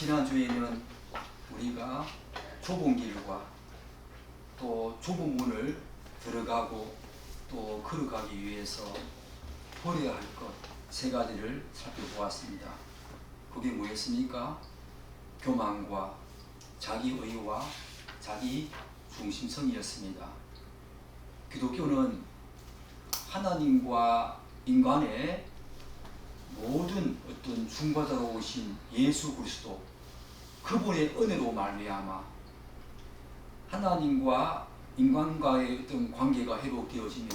지난주에는 우리가 좁은 길과 또 좁은 문을 들어가고 또 걸어가기 위해서 버려야 할 것 세 가지를 살펴보았습니다. 그게 뭐였습니까? 교만과 자기의와 자기 중심성이었습니다. 기독교는 하나님과 인간의 모든 어떤 중보자로 오신 예수 그리스도 그분의 은혜로 말미암아 하나님과 인간과의 어떤 관계가 회복되어지며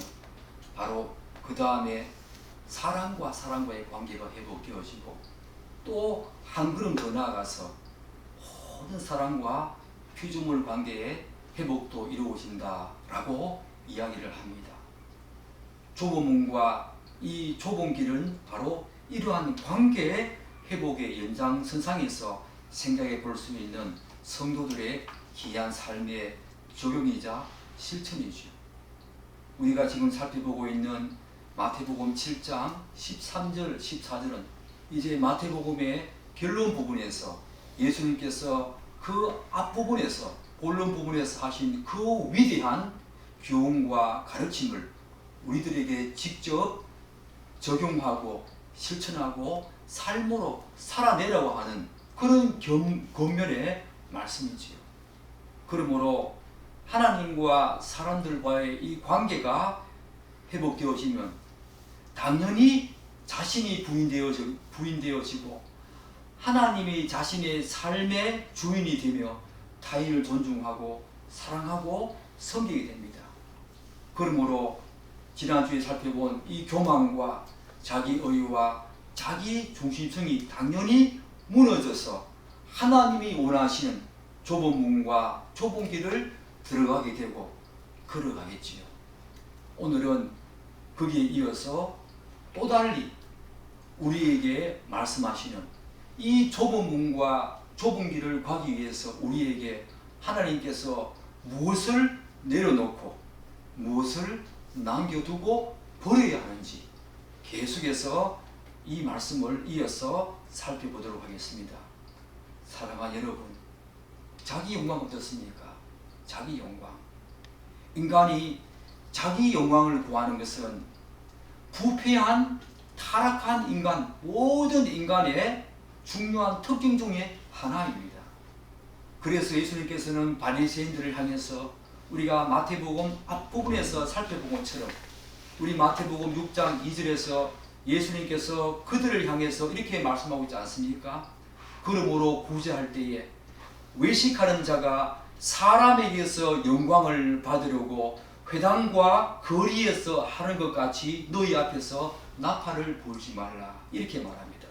바로 그 다음에 사람과 사람과의 관계가 회복되어지고 또 한 걸음 더 나아가서 모든 사람과 피조물 관계의 회복도 이루어진다라고 이야기를 합니다. 좁은 문과 이 좁은 길은 바로 이러한 관계의 회복의 연장선상에서 생각해 볼 수 있는 성도들의 귀한 삶의 적용이자 실천이죠. 우리가 지금 살펴보고 있는 마태복음 7장 13절 14절은 이제 마태복음의 결론 부분에서 예수님께서 그 앞부분에서 본론 부분에서 하신 그 위대한 교훈과 가르침을 우리들에게 직접 적용하고 실천하고 삶으로 살아내라고 하는 그런 권면의 말씀이지요. 그러므로 하나님과 사람들과의 이 관계가 회복되어지면 당연히 자신이 부인되어지고 하나님이 자신의 삶의 주인이 되며 타인을 존중하고 사랑하고 섬기게 됩니다. 그러므로 지난주에 살펴본 이 교만과 자기의와 자기 중심성이 당연히 무너져서 하나님이 원하시는 좁은 문과 좁은 길을 들어가게 되고 걸어가겠지요. 오늘은 거기에 이어서 또 달리 우리에게 말씀하시는 이 좁은 문과 좁은 길을 가기 위해서 우리에게 하나님께서 무엇을 내려놓고 무엇을 남겨두고 버려야 하는지 계속해서 이 말씀을 이어서 살펴보도록 하겠습니다. 사랑하는 여러분, 자기 영광 어떻습니까? 자기 영광. 인간이 자기 영광을 구하는 것은 부패한 타락한 인간, 모든 인간의 중요한 특징 중에 하나입니다. 그래서 예수님께서는 바리새인들을 향해서 우리가 마태복음 앞부분에서 살펴본 것처럼 우리 마태복음 6장 2절에서 예수님께서 그들을 향해서 이렇게 말씀하고 있지 않습니까? 그러므로 구제할 때에 외식하는 자가 사람에게서 영광을 받으려고 회당과 거리에서 하는 것 같이 너희 앞에서 나팔을 불지 말라, 이렇게 말합니다.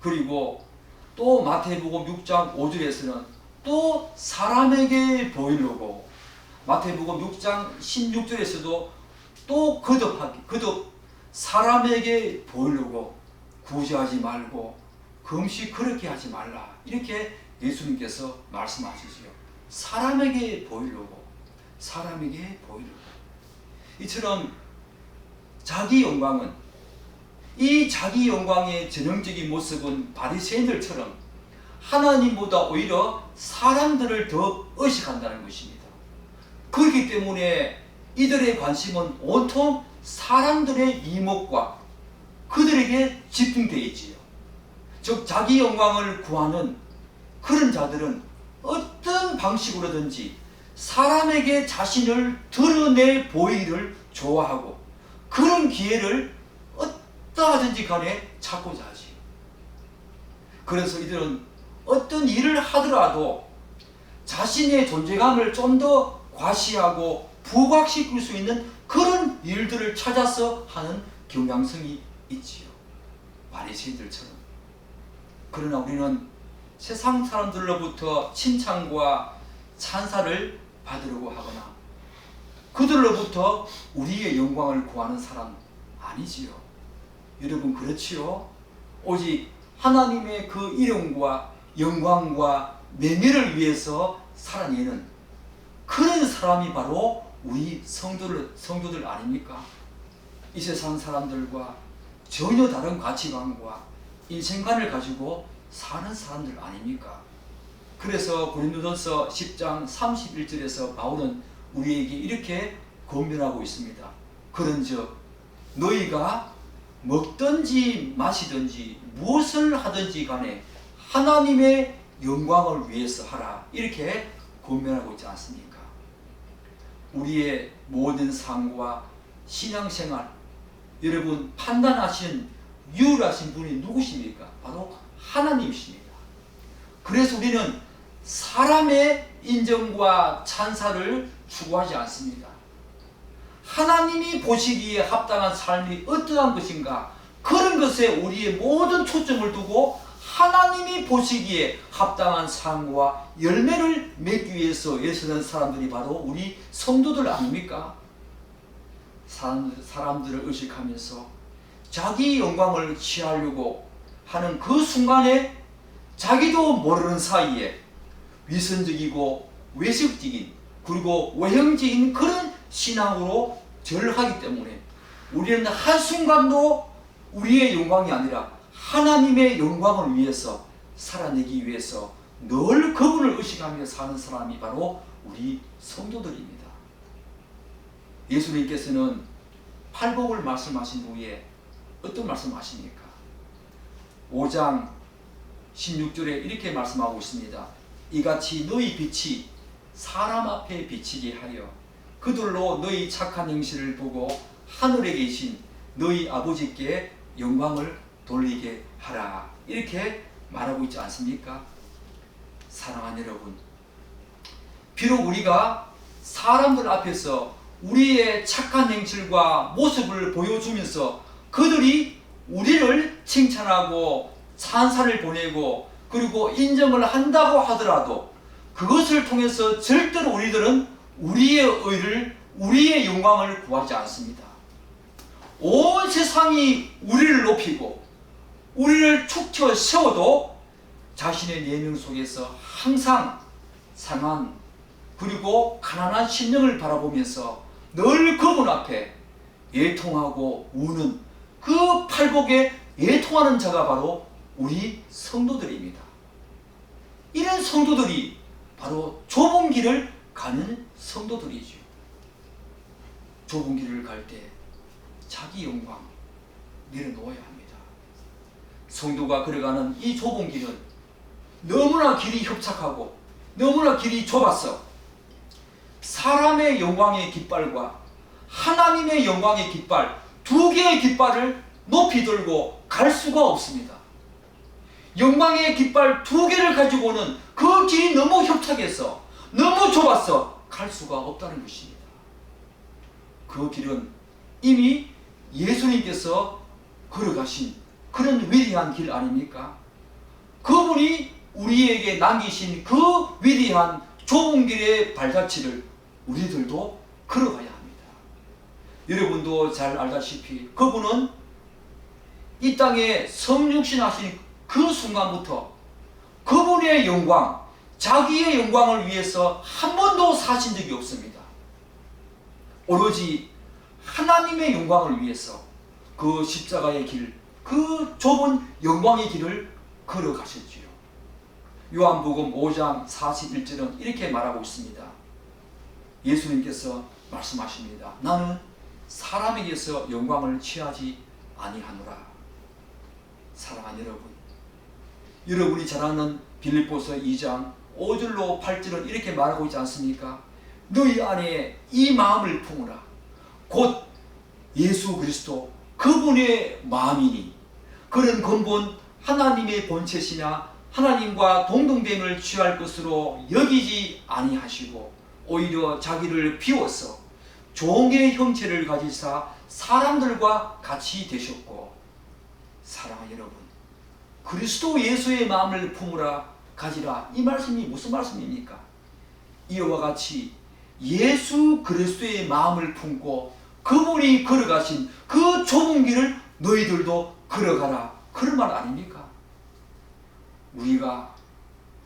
그리고 또 마태복음 6장 5절에서는 또 사람에게 보이려고 마태복음 6장 16절에서도 또 거듭 사람에게 보이려고 구제하지 말고 금식 그렇게 하지 말라, 이렇게 예수님께서 말씀하시지요. 사람에게 보이려고 이처럼 자기 영광은, 이 자기 영광의 전형적인 모습은 바리새인들처럼 하나님보다 오히려 사람들을 더 의식한다는 것입니다. 그렇기 때문에 이들의 관심은 온통 사람들의 이목과 그들에게 집중되어 있지요. 즉 자기 영광을 구하는 그런 자들은 어떤 방식으로든지 사람에게 자신을 드러내 보이기를 좋아하고 그런 기회를 어떠하든지 간에 찾고자 하지. 그래서 이들은 어떤 일을 하더라도 자신의 존재감을 좀 더 과시하고 부각시킬 수 있는 그런 일들을 찾아서 하는 경향성이 있지요. 바리새인들처럼. 그러나 우리는 세상 사람들로부터 칭찬과 찬사를 받으려고 하거나 그들로부터 우리의 영광을 구하는 사람 아니지요. 여러분 그렇지요? 오직 하나님의 그 이름과 영광과 명예를 위해서 살아내는 그런 사람이 바로 우리 성도들 아닙니까? 이 세상 사람들과 전혀 다른 가치관과 인생관을 가지고 사는 사람들 아닙니까? 그래서 고린도전서 10장 31절에서 바울은 우리에게 이렇게 권면하고 있습니다. 그런즉 너희가 먹든지 마시든지 무엇을 하든지 간에 하나님의 영광을 위해서 하라. 이렇게 권면하고 있지 않습니까? 우리의 모든 삶과 신앙생활, 여러분 판단하신 유일하신 분이 누구십니까? 바로 하나님이십니다. 그래서 우리는 사람의 인정과 찬사를 추구하지 않습니다. 하나님이 보시기에 합당한 삶이 어떠한 것인가, 그런 것에 우리의 모든 초점을 두고 하나님이 보시기에 합당한 삶과 열매를 맺기 위해서 애쓰는 사람들이 바로 우리 성도들 아닙니까? 사람들을 의식하면서 자기 영광을 취하려고 하는 그 순간에 자기도 모르는 사이에 위선적이고 외식적인 그리고 외형적인 그런 신앙으로 절하기 때문에 우리는 한순간도 우리의 영광이 아니라 하나님의 영광을 위해서 살아내기 위해서 늘 그분을 의식하며 사는 사람이 바로 우리 성도들입니다. 예수님께서는 팔복을 말씀하신 후에 어떤 말씀하십니까? 5장 16절에 이렇게 말씀하고 있습니다. 이같이 너희 빛이 사람 앞에 비치게 하여 그들로 너희 착한 행실을 보고 하늘에 계신 너희 아버지께 영광을 돌리게 하라. 이렇게 말하고 있지 않습니까? 사랑하는 여러분, 비록 우리가 사람들 앞에서 우리의 착한 행실과 모습을 보여주면서 그들이 우리를 칭찬하고 찬사를 보내고 그리고 인정을 한다고 하더라도 그것을 통해서 절대로 우리들은 우리의 의를, 우리의 영광을 구하지 않습니다. 온 세상이 우리를 높이고 우리를 축쳐 세워도 자신의 내면 속에서 항상 상한 그리고 가난한 심령을 바라보면서 늘 그분 앞에 애통하고 우는 그 팔복에 애통하는 자가 바로 우리 성도들입니다. 이런 성도들이 바로 좁은 길을 가는 성도들이죠. 좁은 길을 갈 때 자기 영광 내려놓아야 합니다. 성도가 걸어가는 이 좁은 길은 너무나 길이 협착하고 너무나 길이 좁아서 사람의 영광의 깃발과 하나님의 영광의 깃발 두 개의 깃발을 높이 들고 갈 수가 없습니다. 영광의 깃발 두 개를 가지고는 그 길이 너무 협착해서 너무 좁아서 갈 수가 없다는 것입니다. 그 길은 이미 예수님께서 걸어가신 그런 위대한 길 아닙니까? 그분이 우리에게 남기신 그 위대한 좁은 길의 발자취를 우리들도 걸어가야 합니다. 여러분도 잘 알다시피 그분은 이 땅에 성육신하신 그 순간부터 그분의 영광, 자기의 영광을 위해서 한 번도 사신 적이 없습니다. 오로지 하나님의 영광을 위해서 그 십자가의 길, 그 좁은 영광의 길을 걸어가셨지요. 요한복음 5장 41절은 이렇게 말하고 있습니다. 예수님께서 말씀하십니다. 나는 사람에게서 영광을 취하지 아니하노라. 사랑하는 여러분, 여러분이 잘 아는 빌립보서 2장 5절로 8절은 이렇게 말하고 있지 않습니까? 너희 안에 이 마음을 품으라. 곧 예수 그리스도 그분의 마음이니 그런 근본 하나님의 본체시나 하나님과 동등됨을 취할 것으로 여기지 아니하시고 오히려 자기를 비워서 종의 형체를 가지사 사람들과 같이 되셨고, 사랑하는 여러분, 그리스도 예수의 마음을 품으라 가지라. 이 말씀이 무슨 말씀입니까? 이와 같이 예수 그리스도의 마음을 품고 그분이 걸어가신 그 좁은 길을 너희들도 걸어가라, 그런 말 아닙니까? 우리가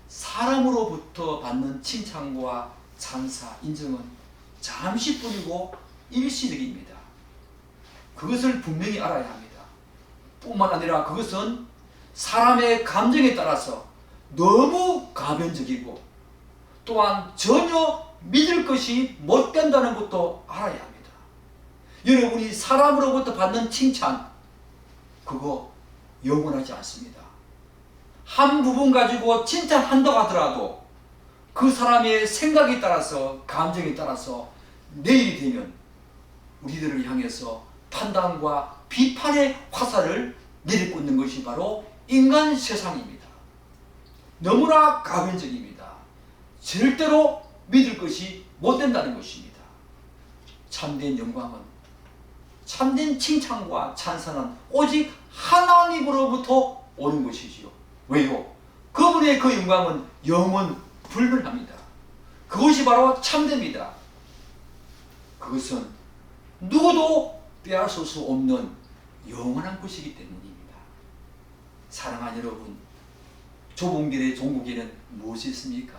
사람으로부터 받는 칭찬과 찬사, 인정은 잠시뿐이고 일시적입니다. 그것을 분명히 알아야 합니다. 뿐만 아니라 그것은 사람의 감정에 따라서 너무 가변적이고 또한 전혀 믿을 것이 못 된다는 것도 알아야 합니다. 여러분이 사람으로부터 받는 칭찬, 그거 영원하지 않습니다. 한 부분 가지고 칭찬한다고 하더라도 그 사람의 생각에 따라서, 감정에 따라서 내일이 되면 우리들을 향해서 판단과 비판의 화살을 내리꽂는 것이 바로 인간 세상입니다. 너무나 가변적입니다. 절대로 믿을 것이 못 된다는 것입니다. 참된 영광은, 참된 칭찬과 찬사는 오직 하나님으로부터 오는 것이지요. 왜요? 그분의 그 영광은 영원 불멸합니다. 그것이 바로 참됩니다. 그것은 누구도 빼앗을 수 없는 영원한 것이기 때문입니다. 사랑하는 여러분, 좁은 길의 종국에는 무엇이 있습니까?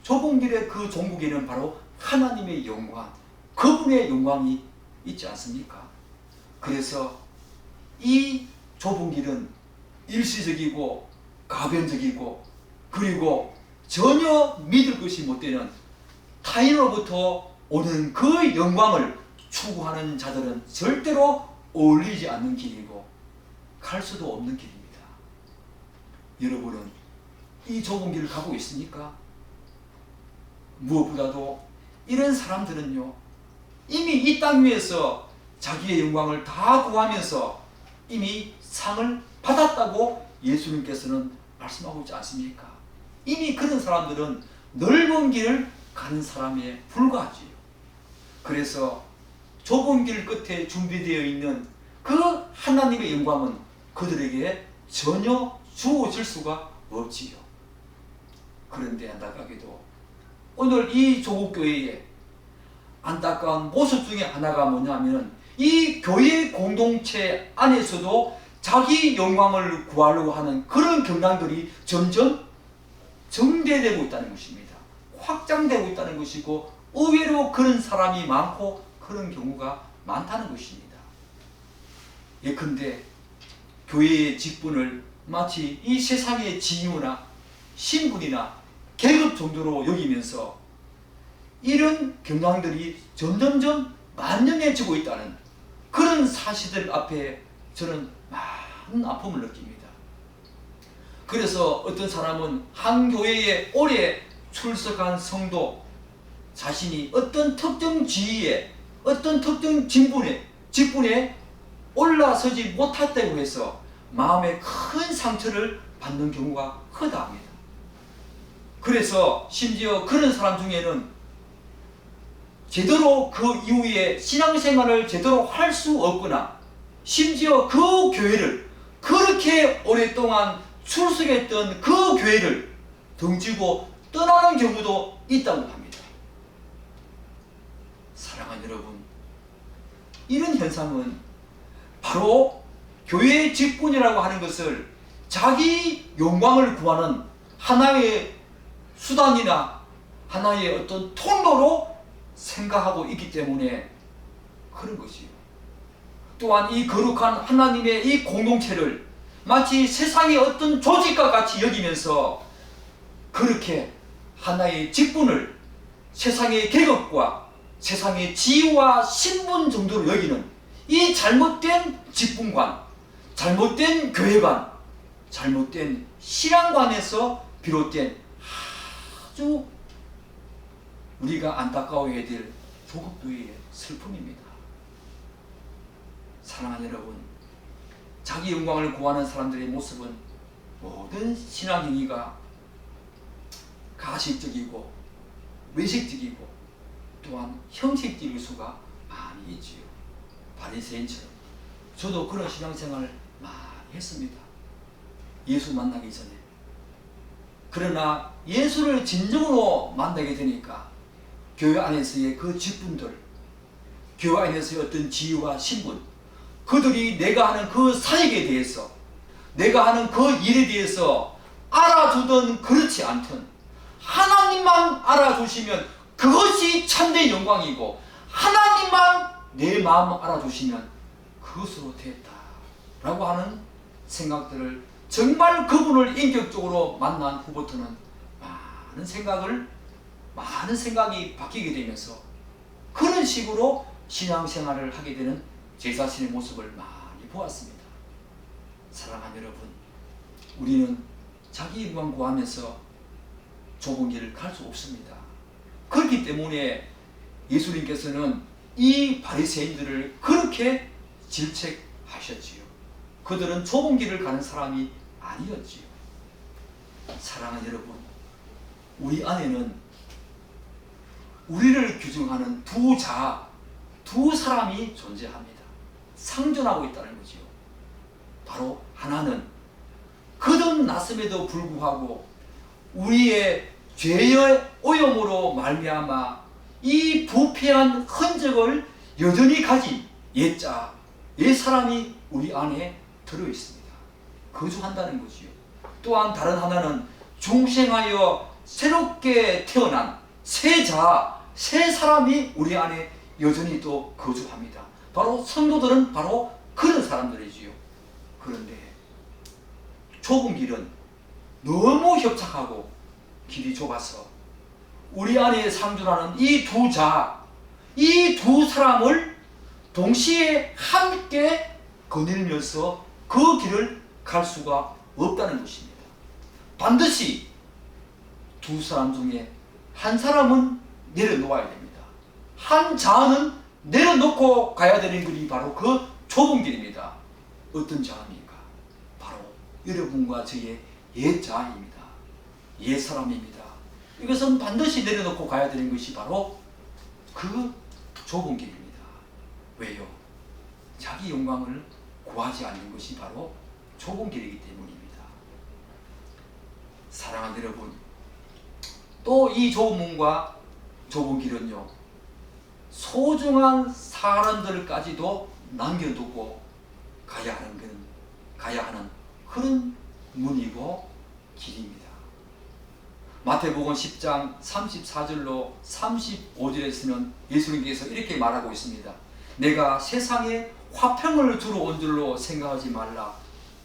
좁은 길의 그 종국에는 바로 하나님의 영광, 그분의 영광이 있지 않습니까? 그래서 이 좁은 길은 일시적이고 가변적이고 그리고 전혀 믿을 것이 못 되는 타인으로부터 오는 그 영광을 추구하는 자들은 절대로 어울리지 않는 길이고 갈 수도 없는 길입니다. 여러분은 이 좁은 길을 가고 있습니까? 무엇보다도 이런 사람들은요, 이미 이 땅 위에서 자기의 영광을 다 구하면서 이미 상을 받았다고 예수님께서는 말씀하고 있지 않습니까? 이미 그런 사람들은 넓은 길을 가는 사람에 불과하지요. 그래서 좁은 길 끝에 준비되어 있는 그 하나님의 영광은 그들에게 전혀 주어질 수가 없지요. 그런데 안타깝게도 오늘 이 조국교회의 안타까운 모습 중에 하나가 뭐냐면 이 교회 공동체 안에서도 자기 영광을 구하려고 하는 그런 경향들이 점점 정대되고 있다는 것입니다. 확장되고 있다는 것이고 의외로 그런 사람이 많고 그런 경우가 많다는 것입니다. 예컨대 교회의 직분을 마치 이 세상의 지위나 신분이나 계급 정도로 여기면서 이런 경향들이 점점점 만연해지고 있다는 그런 사실들 앞에 저는 많은 아픔을 느낍니다. 그래서 어떤 사람은 한 교회에 오래 출석한 성도 자신이 어떤 특정 지위에 어떤 특정 직분에 올라서지 못했다고 해서 마음에 큰 상처를 받는 경우가 크다 합니다. 그래서 심지어 그런 사람 중에는 제대로 그 이후에 신앙생활을 제대로 할 수 없거나 심지어 그 교회를 그렇게 오랫동안 출석했던 그 교회를 등지고 떠나는 경우도 있다고 합니다. 사랑하는 여러분, 이런 현상은 바로 교회의 직분이라고 하는 것을 자기 영광을 구하는 하나의 수단이나 하나의 어떤 통로로 생각하고 있기 때문에 그런 것이요. 또한 이 거룩한 하나님의 이 공동체를 마치 세상의 어떤 조직과 같이 여기면서 그렇게 하나의 직분을 세상의 계급과 세상의 지위와 신분 정도로 여기는 이 잘못된 직분관, 잘못된 교회관, 잘못된 신앙관에서 비롯된 아주 우리가 안타까워해야 될 조국교회의 슬픔입니다. 사랑하는 여러분, 자기 영광을 구하는 사람들의 모습은 모든 신앙 행위가 가식적이고 외식적이고 또한 형식적일 수가 많이 있지요. 바리새인처럼 저도 그런 신앙생활을 많이 했습니다. 예수 만나기 전에. 그러나 예수를 진정으로 만나게 되니까 교회 안에서의 그 직분들, 교회 안에서의 어떤 지위와 신분, 그들이 내가 하는 그 사역에 대해서, 내가 하는 그 일에 대해서 알아주든 그렇지 않든 하나님만 알아주시면 그것이 참된 영광이고 하나님만 내 마음을 알아주시면 그것으로 됐다 라고 하는 생각들을 정말 그분을 인격적으로 만난 후부터는 많은 생각이 바뀌게 되면서 그런 식으로 신앙생활을 하게 되는 제 자신의 모습을 많이 보았습니다. 사랑하는 여러분, 우리는 자기 영광 구하면서 좁은 길을 갈 수 없습니다. 그렇기 때문에 예수님께서는 이 바리새인들을 그렇게 질책하셨지요. 그들은 좁은 길을 가는 사람이 아니었지요. 사랑하는 여러분, 우리 안에는 우리를 규정하는 두 사람이 존재합니다. 상존하고 있다는 거지요. 바로 하나는 거듭났음에도 불구하고 우리의 죄의 오염으로 말미암아 이 부패한 흔적을 여전히 가진 옛 사람이 우리 안에 들어있습니다. 거주한다는 거지요. 또한 다른 하나는 중생하여 새롭게 태어난 새 사람이 우리 안에 여전히 또 거주합니다. 바로 성도들은 바로 그런 사람들이지요. 그런데 좁은 길은 너무 협착하고 길이 좁아서 우리 안에 상존하는 이 두 사람을 동시에 함께 거닐면서 그 길을 갈 수가 없다는 것입니다. 반드시 두 사람 중에 한 사람은 내려놓아야 됩니다. 한 자는 내려놓고 가야 되는 길이 바로 그 좁은 길입니다. 어떤 자입니까? 바로 여러분과 저의 옛 자입니다. 옛 사람입니다. 이것은 반드시 내려놓고 가야 되는 것이 바로 그 좁은 길입니다. 왜요? 자기 영광을 구하지 않는 것이 바로 좁은 길이기 때문입니다. 사랑하는 여러분, 또 이 좁은 문과 좁은 길은요, 소중한 사람들까지도 남겨두고 가야 하는 그런 문이고 길입니다. 마태복음 10장 34절로 35절에서는 예수님께서 이렇게 말하고 있습니다. 내가 세상에 화평을 주러 온 줄로 생각하지 말라.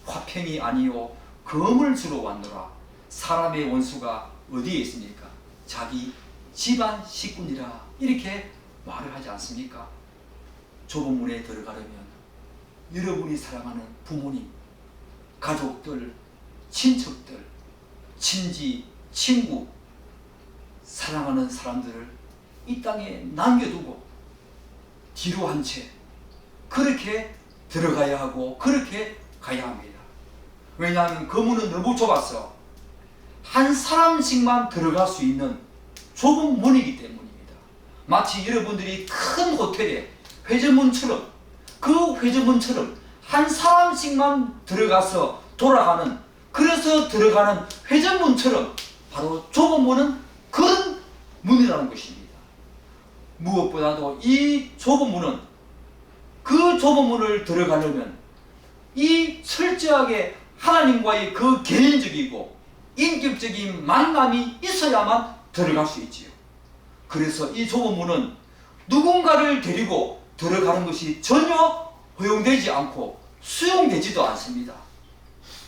화평이 아니요 검을 주러 왔노라. 사람의 원수가 어디에 있습니까? 자기 집안 식구니라. 이렇게 말을 하지 않습니까? 좁은 문에 들어가려면 여러분이 사랑하는 부모님, 가족들, 친척들, 친지, 친구, 사랑하는 사람들을 이 땅에 남겨두고 뒤로 한 채 그렇게 들어가야 하고 그렇게 가야 합니다. 왜냐하면 그 문은 너무 좁아서 한 사람씩만 들어갈 수 있는 좁은 문이기 때문입니다. 마치 여러분들이 큰 호텔에 회전문처럼 그 회전문처럼 한 사람씩만 들어가서 돌아가는, 그래서 들어가는 회전문처럼 바로 좁은 문은 그런 문이라는 것입니다. 무엇보다도 이 좁은 문은, 그 좁은 문을 들어가려면 이 철저하게 하나님과의 그 개인적이고 인격적인 만남이 있어야만 들어갈 수 있지요. 그래서 이 좁은 문은 누군가를 데리고 들어가는 것이 전혀 허용되지 않고 수용되지도 않습니다.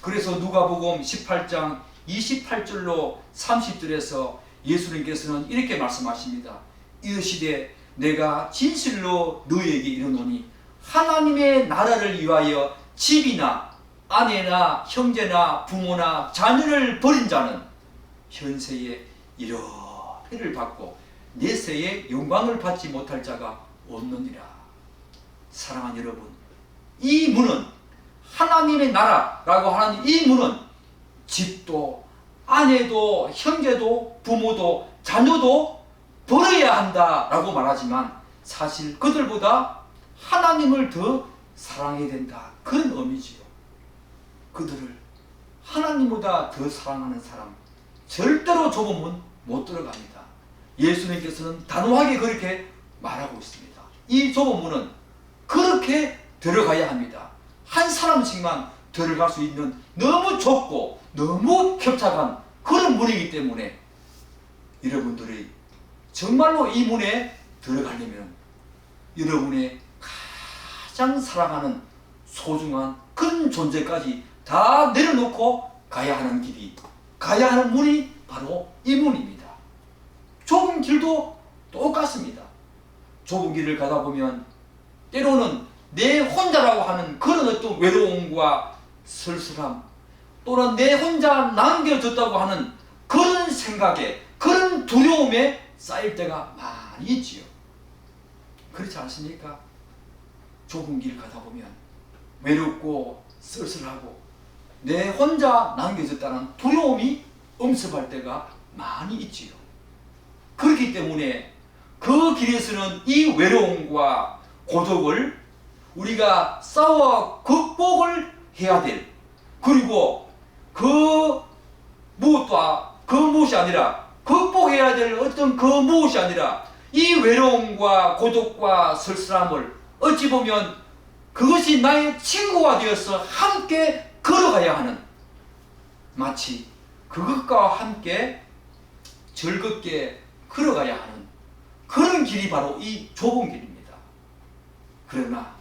그래서 누가복음 18장 28절로 30절에서 예수님께서는 이렇게 말씀하십니다. 이르시되 내가 진실로 너희에게 이르노니 하나님의 나라를 위하여 집이나 아내나 형제나 부모나 자녀를 버린 자는 현세에 이러해를 받고 내세에 영광을 받지 못할 자가 없느니라. 사랑하는 여러분, 이 문은 하나님의 나라라고 하는 이 문은 집도 아내도 형제도 부모도 자녀도 버려야 한다라고 말하지만 사실 그들보다 하나님을 더 사랑해야 된다, 그런 의미지요. 그들을 하나님보다 더 사랑하는 사람 절대로 좁은 문 못 들어갑니다. 예수님께서는 단호하게 그렇게 말하고 있습니다. 이 좁은 문은 그렇게 들어가야 합니다. 한 사람씩만 들어갈 수 있는 너무 좁고 너무 협착한 그런 문이기 때문에 여러분들이 정말로 이 문에 들어가려면 여러분의 가장 사랑하는 소중한 큰 존재까지 다 내려놓고 가야 하는 길이, 가야 하는 문이 바로 이 문입니다. 좁은 길도 똑같습니다. 좁은 길을 가다 보면 때로는 내 혼자라고 하는 그런 어떤 외로움과 쓸쓸함, 또는 내 혼자 남겨졌다고 하는 그런 생각에, 그런 두려움에 쌓일 때가 많이 있지요. 그렇지 않습니까? 좁은 길 가다 보면 외롭고 쓸쓸하고 내 혼자 남겨졌다는 두려움이 엄습할 때가 많이 있지요. 그렇기 때문에 그 길에서는 이 외로움과 고독을 우리가 싸워 극복을 해야 될, 그리고 그 무엇이 아니라 극복해야 될 어떤 그 무엇이 아니라 이 외로움과 고독과 쓸쓸함을 어찌 보면 그것이 나의 친구가 되어서 함께 걸어가야 하는, 마치 그것과 함께 즐겁게 걸어가야 하는 그런 길이 바로 이 좁은 길입니다. 그러나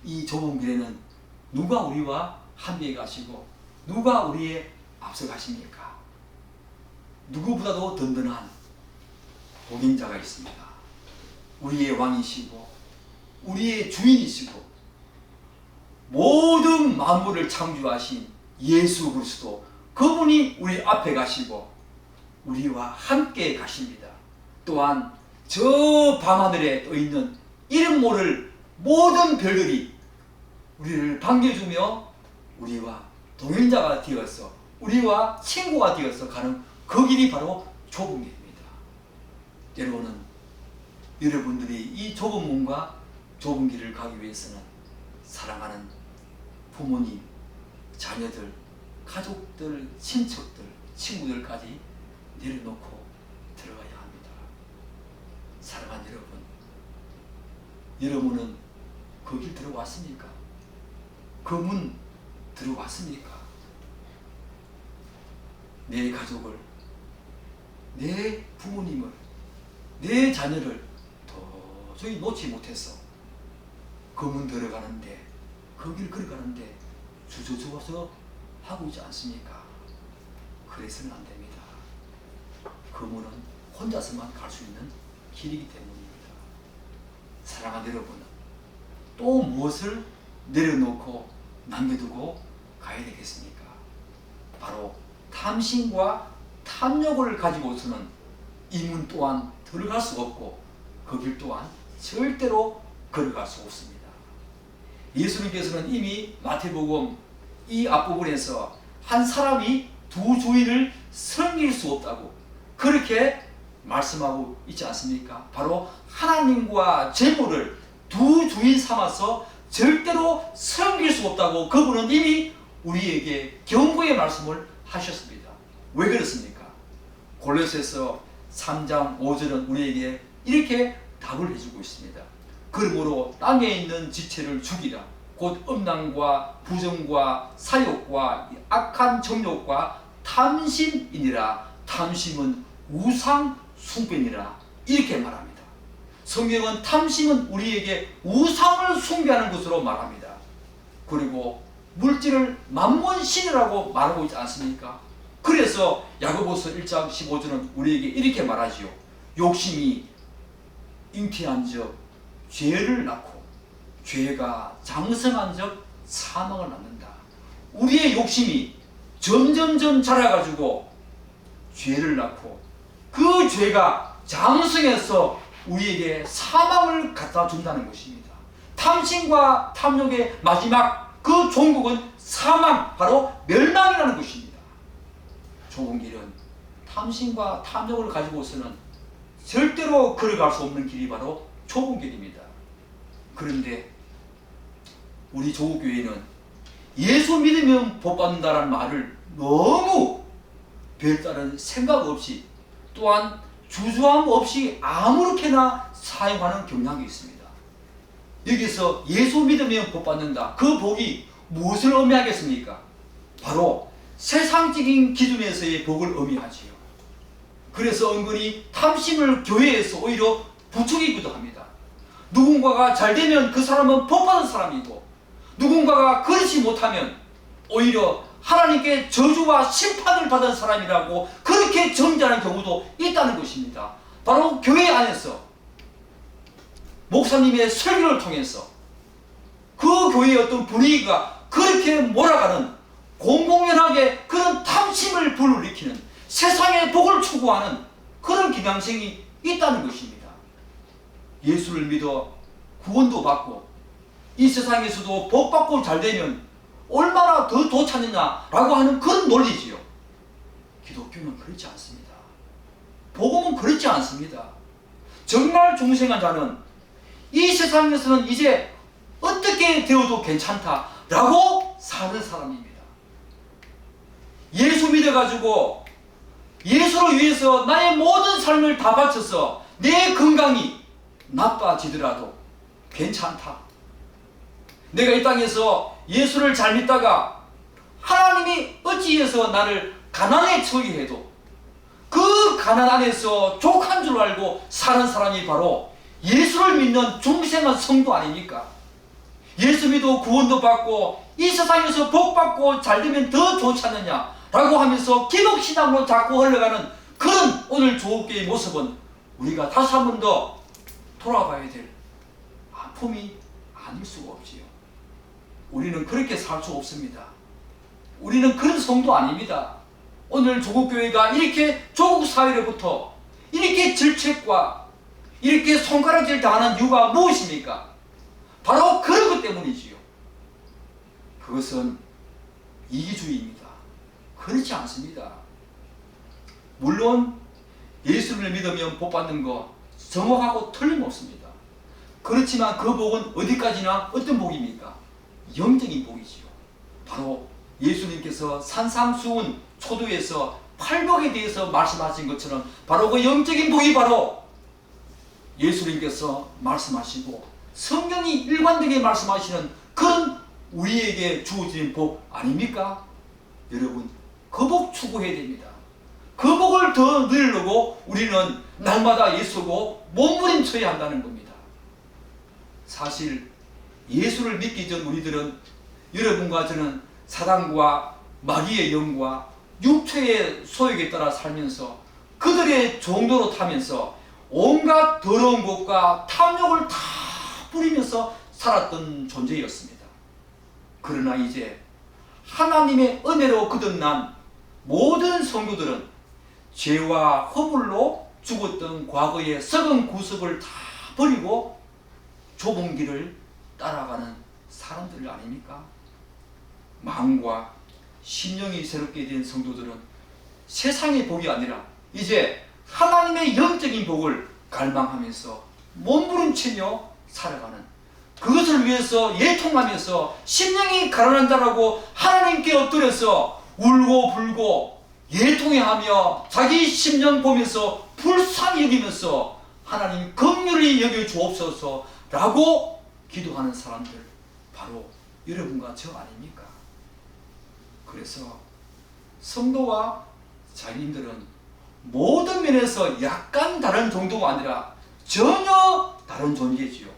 이 좁은 길에는 누가 우리와 함께 가시고 누가 우리의 앞서 가십니까? 누구보다도 든든한 복인자가 있습니다. 우리의 왕이시고 우리의 주인이시고 모든 만물을 창조하신 예수 그리스도, 그분이 우리 앞에 가시고 우리와 함께 가십니다. 또한 저 밤하늘에 떠있는 이름 모를 모든 별들이 우리를 반겨주며 우리와 동행자가 되어서, 우리와 친구가 되어서 가는 그 길이 바로 좁은 길입니다. 때로는 여러분들이 이 좁은 문과 좁은 길을 가기 위해서는 사랑하는 부모님, 자녀들, 가족들, 친척들, 친구들까지 내려놓고 들어가야 합니다. 사랑하는 여러분은 그 길 들어왔습니까? 그 문 들어왔습니까? 내 가족을, 내 부모님을, 내 자녀를 도저히 놓지 못해서 그 문 들어가는데, 그 길 걸어가는데 주저주어서 하고 있지 않습니까? 그래서는 안 됩니다. 그 문은 혼자서만 갈 수 있는 길이기 때문입니다. 사랑하는 여러분, 또 무엇을 내려놓고 남겨두고 가야 되겠습니까? 바로 탐심과 탐욕을 가지고서는 이 문 또한 들어갈 수 없고 그 길 또한 절대로 걸어갈 수 없습니다. 예수님께서는 이미 마태복음 이 앞부분에서 한 사람이 두 주인을 섬길 수 없다고 그렇게 말씀하고 있지 않습니까? 바로 하나님과 재물을 두 주인 삼아서 절대로 섬길 수 없다고 그분은 이미 우리에게 경고의 말씀을 하셨습니다. 왜 그렇습니까? 골로새서 3장 5절은 우리에게 이렇게 답을 해주고 있습니다. 그러므로 땅에 있는 지체를 죽이라. 곧 음란과 부정과 사욕과 악한 정욕과 탐심이니라. 탐심은 우상 숭배니라. 이렇게 말합니다. 성경은 탐심은 우리에게 우상을 숭배하는 것으로 말합니다. 그리고 물질을 만몬신이라고 말하고 있지 않습니까? 그래서 야고보서 1장 15절은 우리에게 이렇게 말하지요. 욕심이 잉태한 적 죄를 낳고 죄가 장성한 적 사망을 낳는다. 우리의 욕심이 점점점 자라가지고 죄를 낳고 그 죄가 장성해서 우리에게 사망을 갖다 준다는 것입니다. 탐심과 탐욕의 마지막 그 종국은 사망, 바로 멸망이라는 것입니다. 좁은 길은 탐심과 탐욕을 가지고서는 절대로 걸어갈 수 없는 길이 바로 좁은 길입니다. 그런데 우리 조국교회는 예수 믿으면 복받는다는 말을 너무 별다른 생각 없이 또한 주저함 없이 아무렇게나 사용하는 경향이 있습니다. 여기서 예수 믿으면 복받는다. 그 복이 무엇을 의미하겠습니까? 바로 세상적인 기준에서의 복을 의미하지요. 그래서 은근히 탐심을 교회에서 오히려 부추기기도 합니다. 누군가가 잘 되면 그 사람은 복받은 사람이고 누군가가 그렇지 못하면 오히려 하나님께 저주와 심판을 받은 사람이라고 그렇게 정죄하는 경우도 있다는 것입니다. 바로 교회 안에서 목사님의 설교를 통해서 그 교회의 어떤 분위기가 그렇게 몰아가는, 공공연하게 그런 탐심을 불러일으키는, 세상의 복을 추구하는 그런 경향성이 있다는 것입니다. 예수를 믿어 구원도 받고 이 세상에서도 복 받고 잘 되면 얼마나 더 좋잖느냐라고 하는 그런 논리지요. 기독교는 그렇지 않습니다. 복음은 그렇지 않습니다. 정말 중생한 자는 이 세상에서는 이제 어떻게 되어도 괜찮다라고 사는 사람입니다. 예수 믿어가지고 예수를 위해서 나의 모든 삶을 다 바쳐서 내 건강이 나빠지더라도 괜찮다. 내가 이 땅에서 예수를 잘 믿다가 하나님이 어찌해서 나를 가난에 처하게 해도 그 가난 안에서 족한 줄 알고 사는 사람이 바로 예수를 믿는 중생한 성도 아닙니까? 예수 믿어 구원도 받고 이 세상에서 복 받고 잘 되면 더 좋지 않느냐 라고 하면서 기독신앙으로 자꾸 흘러가는 그런 오늘 조국교의 모습은 우리가 다시 한 번 더 돌아봐야 될 아픔이 아닐 수가 없지요. 우리는 그렇게 살 수 없습니다. 우리는 그런 성도 아닙니다. 오늘 조국교회가 이렇게 조국 사회로부터 이렇게 질책과 이렇게 손가락질 당하는 이유가 무엇입니까? 바로 그런 것 때문이지요. 그것은 이기주의입니다. 그렇지 않습니다. 물론 예수를 믿으면 복 받는 거 정확하고 틀림없습니다. 그렇지만 그 복은 어디까지나 어떤 복입니까? 영적인 복이지요. 바로 예수님께서 산상수훈 초두에서 팔복에 대해서 말씀하신 것처럼 바로 그 영적인 복이 바로 예수님께서 말씀하시고 성경이 일관되게 말씀하시는 그런 우리에게 주어지는 복 아닙니까? 여러분, 그 복 추구해야 됩니다. 그 복을 더 누리려고 우리는 날마다 예수고 몸부림쳐야 한다는 겁니다. 사실 예수를 믿기 전 우리들은 여러분과 저는 사단과 마귀의 영과 육체의 소욕에 따라 살면서 그들의 종도로 타면서 온갖 더러운 것과 탐욕을 다 부리면서 살았던 존재였습니다. 그러나 이제 하나님의 은혜로 거듭난 모든 성도들은 죄와 허물로 죽었던 과거의 썩은 구습을 다 버리고 좁은 길을 따라가는 사람들 아닙니까? 마음과 심령이 새롭게 된 성도들은 세상의 복이 아니라 이제 하나님의 영적인 복을 갈망하면서 몸부림치며 살아가는, 그것을 위해서 예통하면서 심령이 가난한 자라고 하나님께 엎드려서 울고 불고 예통해하며 자기 심령 보면서 불쌍히 여기면서 하나님 긍휼히 여겨 주옵소서 라고 기도하는 사람들, 바로 여러분과 저 아닙니까? 그래서 성도와 자기인들은 모든 면에서 약간 다른 정도가 아니라 전혀 다른 존재지요.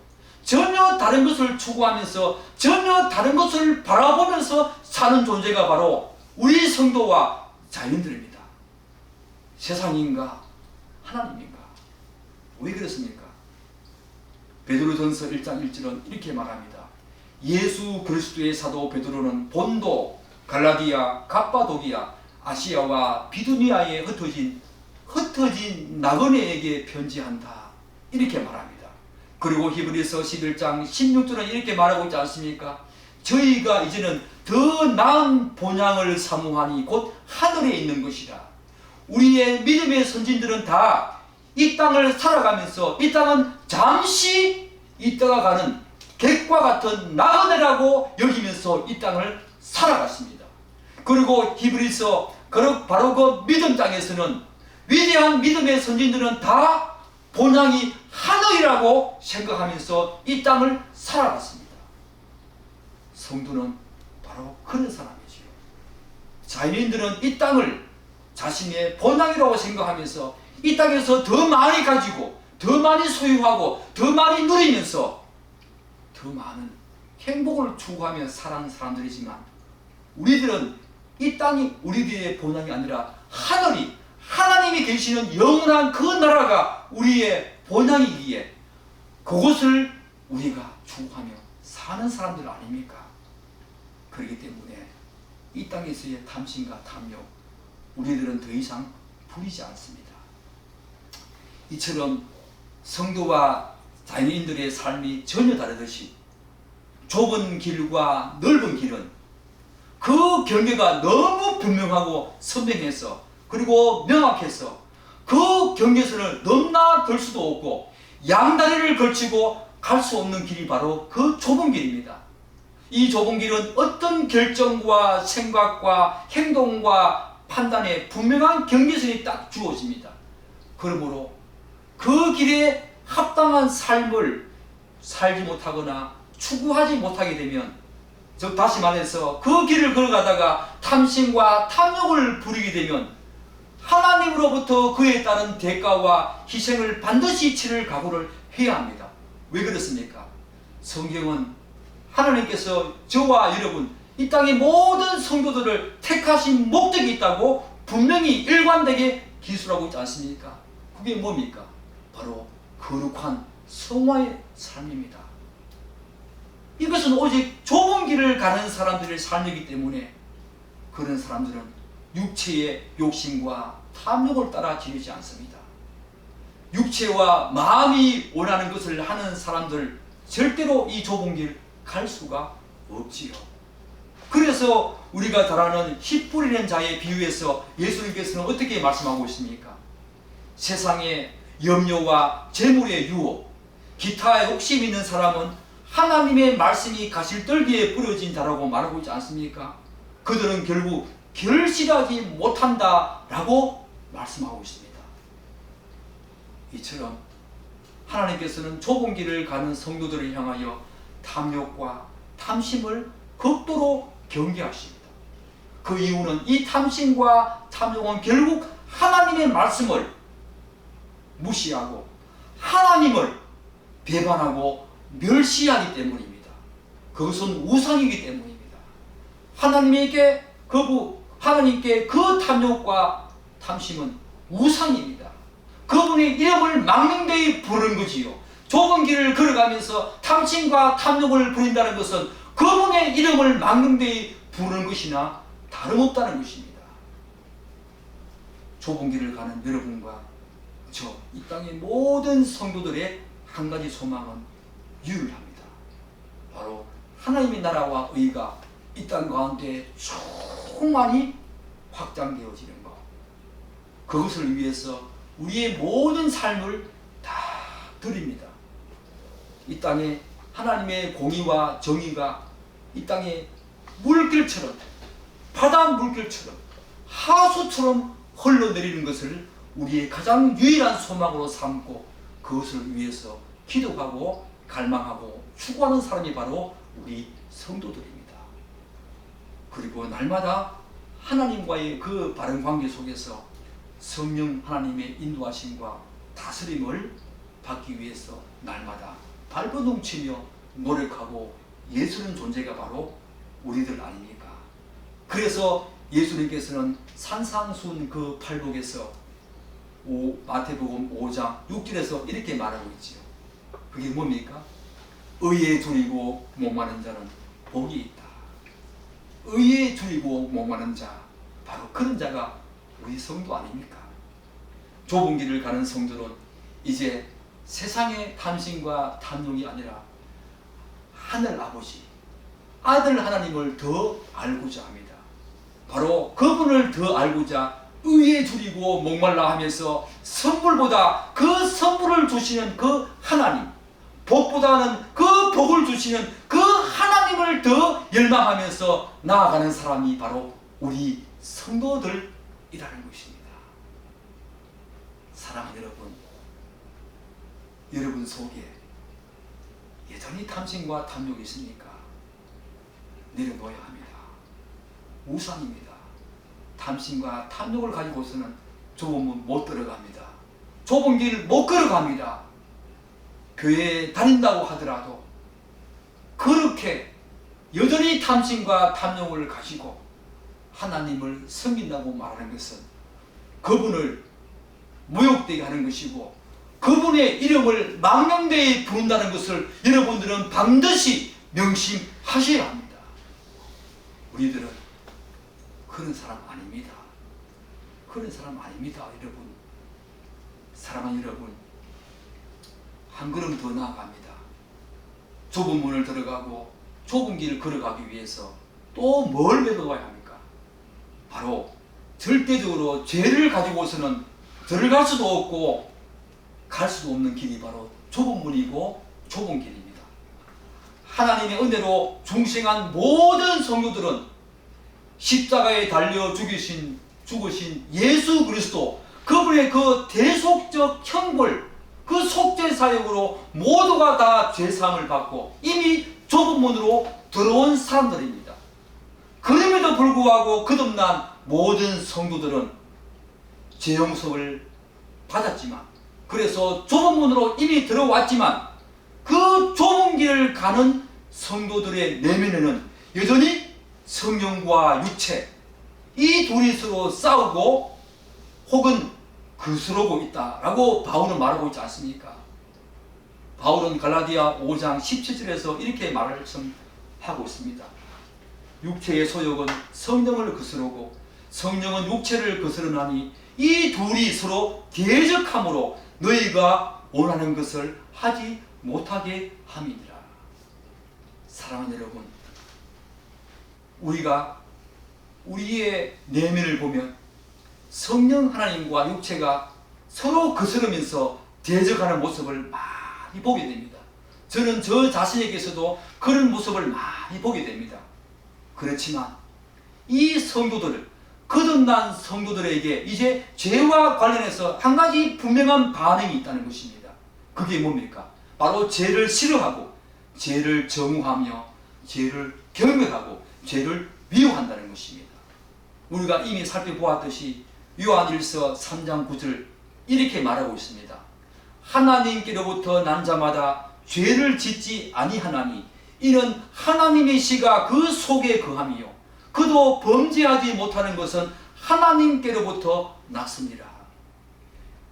전혀 다른 것을 추구하면서 전혀 다른 것을 바라보면서 사는 존재가 바로 우리 성도와 자연들입니다. 세상인가 하나님인가? 왜 그렇습니까? 베드로전서 1장 1절은 이렇게 말합니다. 예수 그리스도의 사도 베드로는 본도, 갈라디아, 갑바도기아, 아시아와 비두니아에 흩어진 나그네에게 편지한다. 이렇게 말합니다. 그리고 히브리서 11장 16절은 이렇게 말하고 있지 않습니까? 저희가 이제는 더 나은 본향을 사모하니 곧 하늘에 있는 것이라. 우리의 믿음의 선진들은 다 이 땅을 살아가면서 이 땅은 잠시 있다가 가는 객과 같은 나그네라고 여기면서 이 땅을 살아갔습니다. 그리고 히브리서 바로 그 믿음 땅에서는 위대한 믿음의 선진들은 다 본향이 하늘이라고 생각하면서 이 땅을 살아갔습니다. 성도는 바로 그런 사람이지요. 자연인들은 이 땅을 자신의 본향이라고 생각하면서 이 땅에서 더 많이 가지고 더 많이 소유하고 더 많이 누리면서 더 많은 행복을 추구하며 살아가는 사람들이지만 우리들은 이 땅이 우리들의 본향이 아니라 하늘이, 하나님이 계시는 영원한 그 나라가 우리의 본향이기에 그것을 우리가 추구하며 사는 사람들 아닙니까? 그렇기 때문에 이 땅에서의 탐심과 탐욕, 우리들은 더 이상 부리지 않습니다. 이처럼 성도와 자연인들의 삶이 전혀 다르듯이 좁은 길과 넓은 길은 그 경계가 너무 분명하고 선명해서, 그리고 명확해서 그 경계선을 넘나들 수도 없고 양다리를 걸치고 갈 수 없는 길이 바로 그 좁은 길입니다. 이 좁은 길은 어떤 결정과 생각과 행동과 판단에 분명한 경계선이 딱 주어집니다. 그러므로 그 길에 합당한 삶을 살지 못하거나 추구하지 못하게 되면, 즉 다시 말해서 그 길을 걸어가다가 탐심과 탐욕을 부리게 되면 하나님으로부터 그에 따른 대가와 희생을 반드시 치를 각오를 해야 합니다. 왜 그렇습니까? 성경은 하나님께서 저와 여러분, 이 땅의 모든 성도들을 택하신 목적이 있다고 분명히 일관되게 기술하고 있지 않습니까? 그게 뭡니까? 바로 거룩한 성화의 삶입니다. 이것은 오직 좁은 길을 가는 사람들의 삶이기 때문에 그런 사람들은 육체의 욕심과 탐욕을 따라 지내지 않습니다. 육체와 마음이 원하는 것을 하는 사람들 절대로 이 좁은 길 갈 수가 없지요. 그래서 우리가 잘 아는 씨 뿌리는 자의 비유에서 예수님께서는 어떻게 말씀하고 있습니까? 세상의 염려와 재물의 유혹, 기타 욕심 있는 사람은 하나님의 말씀이 가실떨기에 뿌려진 자라고 말하고 있지 않습니까? 그들은 결국 결실하지 못한다라고 말씀하고 있습니다. 이처럼 하나님께서는 좁은 길을 가는 성도들을 향하여 탐욕과 탐심을 극도로 경계하십니다. 그 이유는 이 탐심과 탐욕은 결국 하나님의 말씀을 무시하고 하나님을 배반하고 멸시하기 때문입니다. 그것은 우상이기 때문입니다. 하나님께 그 탐욕과 탐심은 우상입니다. 그분의 이름을 막는 데에 부른 거지요. 좁은 길을 걸어가면서 탐심과 탐욕을 부린다는 것은 그분의 이름을 막는 데에 부르는 것이나 다름없다는 것입니다. 좁은 길을 가는 여러분과 이 땅의 모든 성도들의 한 가지 소망은 유일합니다. 바로 하나님의 나라와 의가 이 땅 가운데 충만히 확장되어지는 것. 그것을 위해서 우리의 모든 삶을 다 드립니다. 이 땅에 하나님의 공의와 정의가 이 땅에 물결처럼, 바다 물결처럼, 하수처럼 흘러내리는 것을 우리의 가장 유일한 소망으로 삼고 그것을 위해서 기도하고 갈망하고 추구하는 사람이 바로 우리 성도들입니다. 그리고 날마다 하나님과의 그 바른 관계 속에서 성령 하나님의 인도하심과 다스림을 받기 위해서 날마다 발버둥치며 노력하고 예수는 존재가 바로 우리들 아닙니까? 그래서 예수님께서는 산상수훈 그 팔복에서 마태복음 5장 6절에서 이렇게 말하고 있지요. 그게 뭡니까? 의에 줄이고 목마른 자는 복이 있다. 의에 줄이고 목마른 자, 바로 그런 자가 우리 성도 아닙니까? 좁은 길을 가는 성도는 이제 세상의 탐심과 탐욕이 아니라 하늘 아버지, 아들 하나님을 더 알고자 합니다. 바로 그분을 더 알고자 의에 줄이고 목말라 하면서 선물보다 그 선물을 주시는 그 하나님, 복보다는 그 복을 주시는 그 하나님을 더 열망하면서 나아가는 사람이 바로 우리 성도들이라는 것입니다. 사랑하는 여러분 속에 여전히 탐심과 탐욕이 있습니까? 내려놓아야 합니다. 우상입니다. 탐심과 탐욕을 가지고서는 좁은 문 못 들어갑니다. 좁은 길 못 걸어갑니다. 교회에 다닌다고 하더라도 그렇게 여전히 탐심과 탐욕을 가지고 하나님을 섬긴다고 말하는 것은 그분을 모욕되게 하는 것이고 그분의 이름을 망령되이 부른다는 것을 여러분들은 반드시 명심하셔야 합니다. 우리들은 그런 사람 아닙니다. 그런 사람 아닙니다. 여러분, 사랑하는 여러분, 한 걸음 더 나아갑니다. 좁은 문을 들어가고 좁은 길을 걸어가기 위해서 또 뭘 배워가야 합니까? 바로 절대적으로 죄를 가지고서는 들어갈 수도 없고 갈 수도 없는 길이 바로 좁은 문이고 좁은 길입니다. 하나님의 은혜로 중생한 모든 성도들은 십자가에 달려 죽으신 예수 그리스도, 그분의 그 대속적 형벌, 그 속죄 사역으로 모두가 다 죄사함을 받고 이미 좁은 문으로 들어온 사람들입니다. 그럼에도 불구하고 거듭난 모든 성도들은 죄 용서를 받았지만, 그래서 좁은 문으로 이미 들어왔지만 그 좁은 길을 가는 성도들의 내면에는 여전히 성령과 육체, 이 둘이 서로 싸우고 혹은 거스르고 있다라고 바울은 말하고 있지 않습니까? 바울은 갈라디아 5장 17절에서 이렇게 말씀하고 있습니다. 육체의 소욕은 성령을 거스르고 성령은 육체를 거스르나니 이 둘이 서로 대적함으로 너희가 원하는 것을 하지 못하게 함이니라. 사랑하는 여러분, 우리가 우리의 내면을 보면 성령 하나님과 육체가 서로 거스르면서 대적하는 모습을 많이 보게 됩니다. 저는 저 자신에게서도 그런 모습을 많이 보게 됩니다. 그렇지만 이 성도들, 거듭난 성도들에게 이제 죄와 관련해서 한 가지 분명한 반응이 있다는 것입니다. 그게 뭡니까? 바로 죄를 싫어하고 죄를 정죄하며 죄를 경멸하고 죄를 미워한다는 것입니다. 우리가 이미 살펴보았듯이 요한일서 3장 9절 이렇게 말하고 있습니다. 하나님께로부터 난 자마다 죄를 짓지 아니하나니 이는 하나님의 씨가 그 속에 거함이요 그도 범죄하지 못하는 것은 하나님께로부터 났습니다.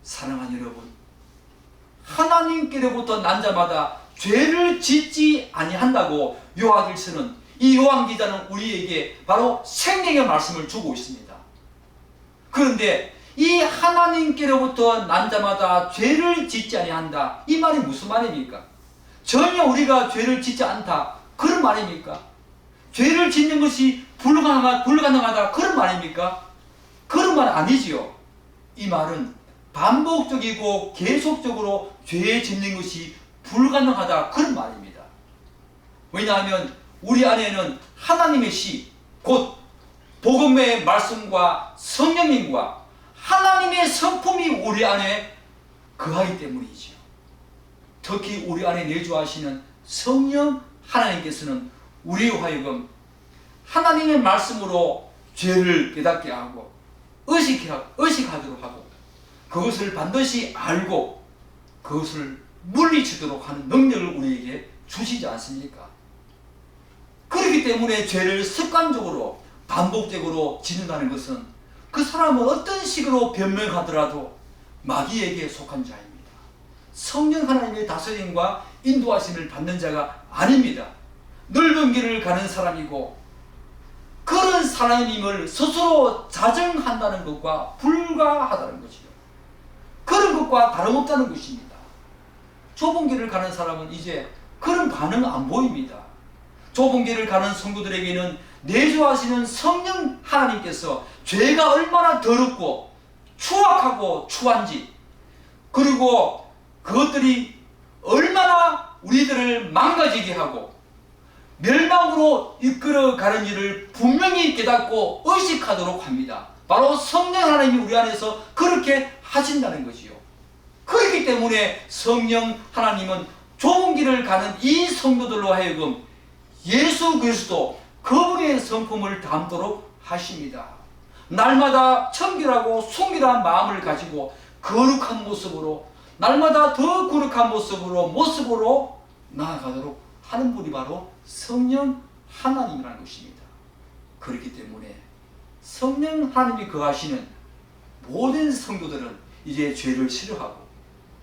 사랑하는 여러분, 하나님께로부터 난 자마다 죄를 짓지 아니한다고 요한일서는, 이 요한 기자는 우리에게 바로 생명의 말씀을 주고 있습니다. 그런데 이 하나님께로부터 난 자마다 죄를 짓지 아니한다, 이 말이 무슨 말입니까? 전혀 우리가 죄를 짓지 않다, 그런 말입니까? 죄를 짓는 것이 불가능하다, 그런 말입니까? 그런 말 아니지요. 이 말은 반복적이고 계속적으로 죄 짓는 것이 불가능하다, 그런 말입니다. 왜냐하면 우리 안에는 하나님의 씨, 곧 복음의 말씀과 성령님과 하나님의 성품이 우리 안에 거하기 때문이지요. 특히 우리 안에 내주하시는 성령 하나님께서는 우리의 하여금 하나님의 말씀으로 죄를 깨닫게 하고 의식하도록 하고 그것을 반드시 알고 그것을 물리치도록 하는 능력을 우리에게 주시지 않습니까? 그렇기 때문에 죄를 습관적으로 반복적으로 짓는다는 것은 그 사람은 어떤 식으로 변명하더라도 마귀에게 속한 자입니다. 성령 하나님의 다스림과 인도하심을 받는 자가 아닙니다. 넓은 길을 가는 사람이고 그런 사람임을 스스로 자정한다는 것과 불가하다는 것이요. 그런 것과 다름없다는 것입니다. 좁은 길을 가는 사람은 이제 그런 반응 안 보입니다. 좁은 길을 가는 성도들에게는 내주하시는 성령 하나님께서 죄가 얼마나 더럽고 추악하고 추한지, 그리고 그것들이 얼마나 우리들을 망가지게 하고 멸망으로 이끌어가는 일을 분명히 깨닫고 의식하도록 합니다. 바로 성령 하나님이 우리 안에서 그렇게 하신다는 것이요. 그렇기 때문에 성령 하나님은 좁은 길을 가는 이 성도들로 하여금 예수 그리스도 그분의 성품을 담도록 하십니다. 날마다 청결하고 순결한 마음을 가지고 거룩한 모습으로, 날마다 더 거룩한 모습으로 나아가도록 하는 분이 바로 성령 하나님이라는 것입니다. 그렇기 때문에 성령 하나님이 거하시는 모든 성도들은 이제 죄를 싫어하고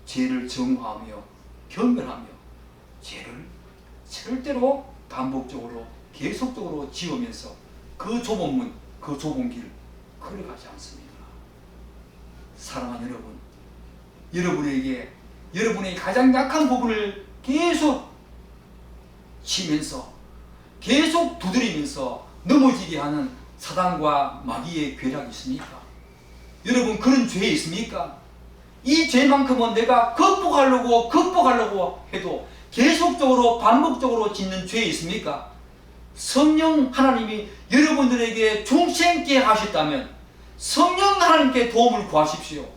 죄를 정화하며 경멸하며 죄를 절대로 반복적으로 계속적으로 지으면서 그 좁은 문, 그 좁은 길 걸어가지 않습니다. 사랑하는 여러분, 여러분에게 여러분의 가장 약한 부분을 계속 치면서 계속 두드리면서 넘어지게 하는 사단과 마귀의 괴락이 있습니까? 여러분, 그런 죄 있습니까? 이 죄만큼은 내가 극복하려고 해도 계속적으로 반복적으로 짓는 죄 있습니까? 성령 하나님이 여러분들에게 중생케 하셨다면 성령 하나님께 도움을 구하십시오.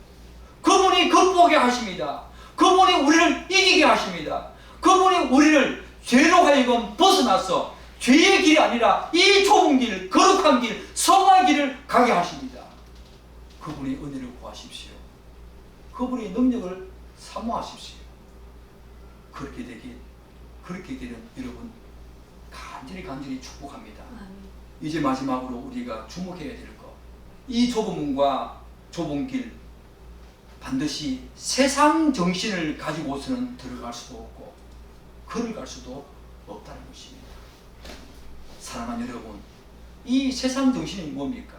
그분이 극복하게 하십니다. 그분이 우리를 이기게 하십니다. 그분이 우리를 죄로 하여금 벗어나서 죄의 길이 아니라 이 좁은 길, 거룩한 길, 성화의 길을 가게 하십니다. 그분의 은혜를 구하십시오. 그분의 능력을 사모하십시오. 그렇게 되는 여러분 간절히 축복합니다. 이제 마지막으로 우리가 주목해야 될 것, 이 좁은 문과 좁은 길, 반드시 세상 정신을 가지고서는 들어갈 수도 없고 걸어갈 수도 없다는 것입니다. 사랑하는 여러분, 이 세상 정신이 뭡니까?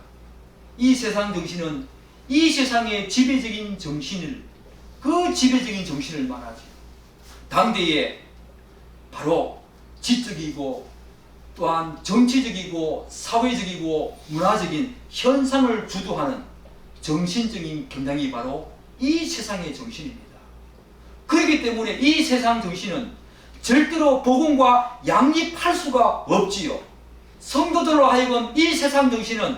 이 세상 정신은 이 세상의 지배적인 정신을, 그 지배적인 정신을 말하죠. 당대에 바로 지적이고 또한 정치적이고 사회적이고 문화적인 현상을 주도하는 정신적인 경향이 바로 이 세상의 정신입니다. 그렇기 때문에 이 세상 정신은 절대로 복음과 양립할 수가 없지요. 성도들로 하여금 이 세상 정신은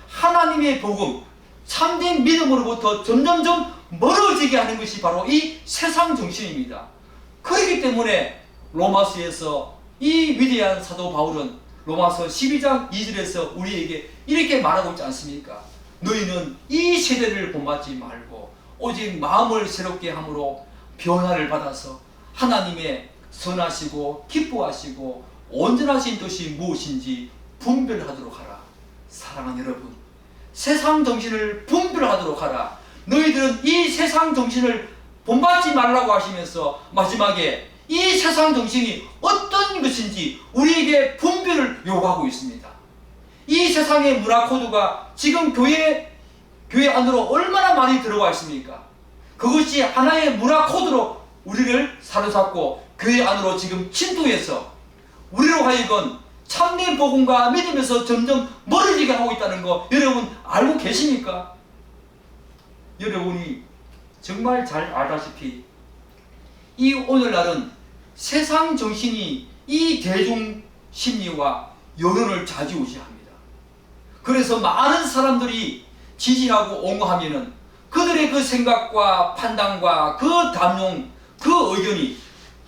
하나님의 복음, 참된 믿음으로부터 점점점 멀어지게 하는 것이 바로 이 세상 정신입니다. 그렇기 때문에 로마서에서 이 위대한 사도 바울은 로마서 12장 2절에서 우리에게 이렇게 말하고 있지 않습니까? 너희는 이 세대를 본받지 말고 오직 마음을 새롭게 함으로 변화를 받아서 하나님의 선하시고 기뻐하시고 온전하신 뜻이 무엇인지 분별하도록 하라. 사랑하는 여러분, 세상 정신을 분별하도록 하라. 너희들은 이 세상 정신을 본받지 말라고 하시면서 마지막에 이 세상 정신이 어떤 것인지 우리에게 분별을 요구하고 있습니다. 이 세상의 문화 코드가 지금 교회 안으로 얼마나 많이 들어와 있습니까? 그것이 하나의 문화 코드로 우리를 사로잡고 교회 안으로 지금 침투해서 우리로 하여금 참된 복음과 믿음에서 점점 멀어지게 하고 있다는 거 여러분 알고 계십니까? 여러분이 정말 잘 알다시피 이 오늘날은 세상 정신이 이 대중 심리와 여론을 좌지우지합니다. 그래서 많은 사람들이 지지하고 옹호하면은 그들의 그 생각과 판단과 그 담용, 그 의견이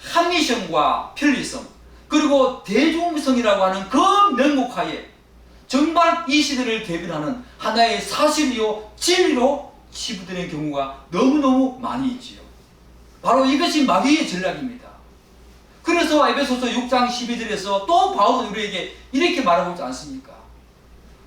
합리성과 편리성 그리고 대중성이라고 하는 그 명목하에 정말 이 시대를 대변하는 하나의 사실이요 진리로 치부되는 경우가 너무너무 많이 있지요. 바로 이것이 마귀의 전략입니다. 그래서 에베소서 6장 12절에서 또 바울은 우리에게 이렇게 말하고 있지 않습니까?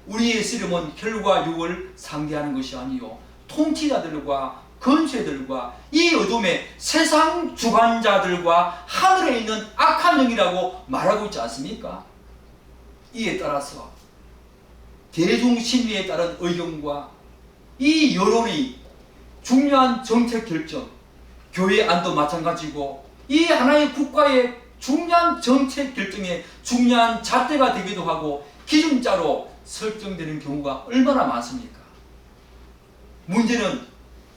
우리의 씨름은 혈과 육을 상대하는 것이 아니요 통치자들과 권세들과 이 어둠의 세상 주관자들과 하늘에 있는 악한 영이라고 말하고 있지 않습니까? 이에 따라서 대중 심리에 따른 의견과 이 여론이 중요한 정책 결정, 교회 안도 마찬가지고 이 하나의 국가의 중요한 정책 결정에 중요한 잣대가 되기도 하고 기준자로 설정되는 경우가 얼마나 많습니까? 문제는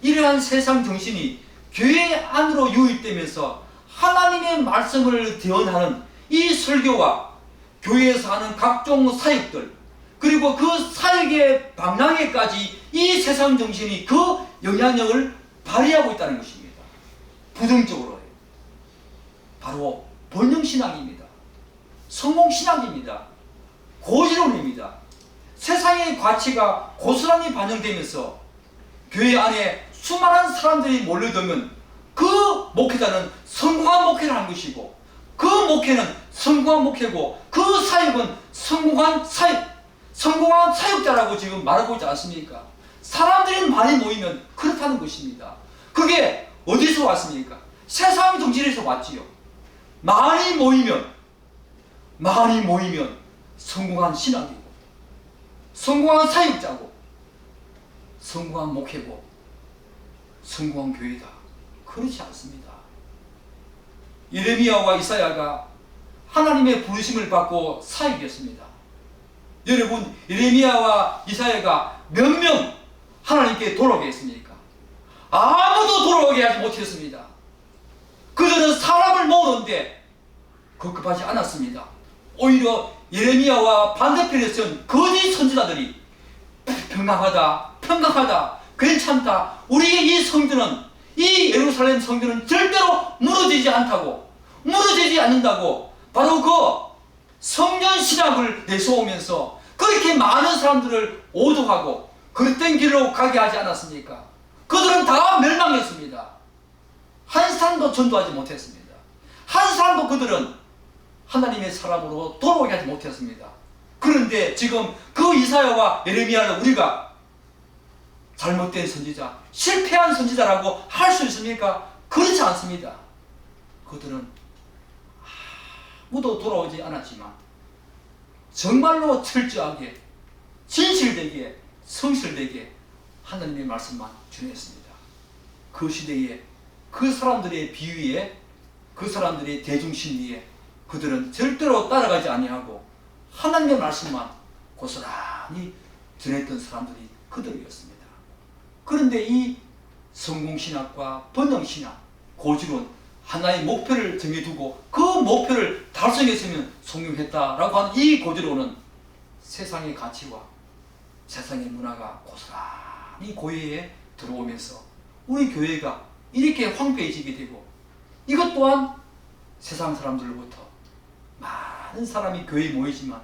이러한 세상 정신이 교회 안으로 유입되면서 하나님의 말씀을 대언하는 이 설교와 교회에서 하는 각종 사역들 그리고 그 사역의 방향에까지 이 세상 정신이 그 영향력을 발휘하고 있다는 것입니다. 부정적으로 바로 번영신앙입니다. 성공신앙입니다. 고지론입니다. 세상의 가치가 고스란히 반영되면서 교회 안에 수많은 사람들이 몰려들면 그 목회자는 성공한 목회를 한 것이고 그 목회는 성공한 목회고 그 사역은 성공한 사역 성공한 사역자라고 지금 말하고 있지 않습니까? 사람들이 많이 모이면 그렇다는 것입니다. 그게 어디서 왔습니까? 세상 정신에서 왔지요. 많이 모이면 성공한 신학이고, 성공한 사역자고, 성공한 목회고, 성공한 교회다. 그렇지 않습니다. 예레미야와 이사야가 하나님의 부르심을 받고 사역했습니다. 여러분, 예레미야와 이사야가 몇 명 하나님께 돌아오게 했습니까? 아무도 돌아오게 하지 못했습니다. 그들은 사람을 모으는데 급급하지 않았습니다. 오히려 예레미야와 반대편에 선 거짓 선지자들이 평강하다, 괜찮다, 우리의 이 성전은, 이 예루살렘 성전은 절대로 무너지지 않는다고 바로 그 성전 신학을 내세우면서 그렇게 많은 사람들을 오도하고 그릇된 길로 가게 하지 않았습니까? 그들은 다 멸망했습니다. 한 사람도 전도하지 못했습니다. 한 사람도 그들은 하나님의 사람으로 돌아오게 하지 못했습니다. 그런데 지금 그 이사야와 예레미야를 우리가 잘못된 선지자, 실패한 선지자라고 할 수 있습니까? 그렇지 않습니다. 그들은 아무도 돌아오지 않았지만 정말로 철저하게, 진실되게, 성실되게 하나님의 말씀만 전했습니다. 그 시대에 그 사람들의 비위에, 그 사람들의 대중심리에 그들은 절대로 따라가지 아니하고 하나님의 말씀만 고스란히 전했던 사람들이 그들이었습니다. 그런데 이 성공신학과 번영신학, 고지론, 하나의 목표를 정해두고 그 목표를 달성했으면 성공했다라고 하는 이 고지론은 세상의 가치와 세상의 문화가 고스란히 고해에 들어오면서 우리 교회가 이렇게 황폐해지게 되고, 이것 또한 세상 사람들로부터, 많은 사람이 교회에 모이지만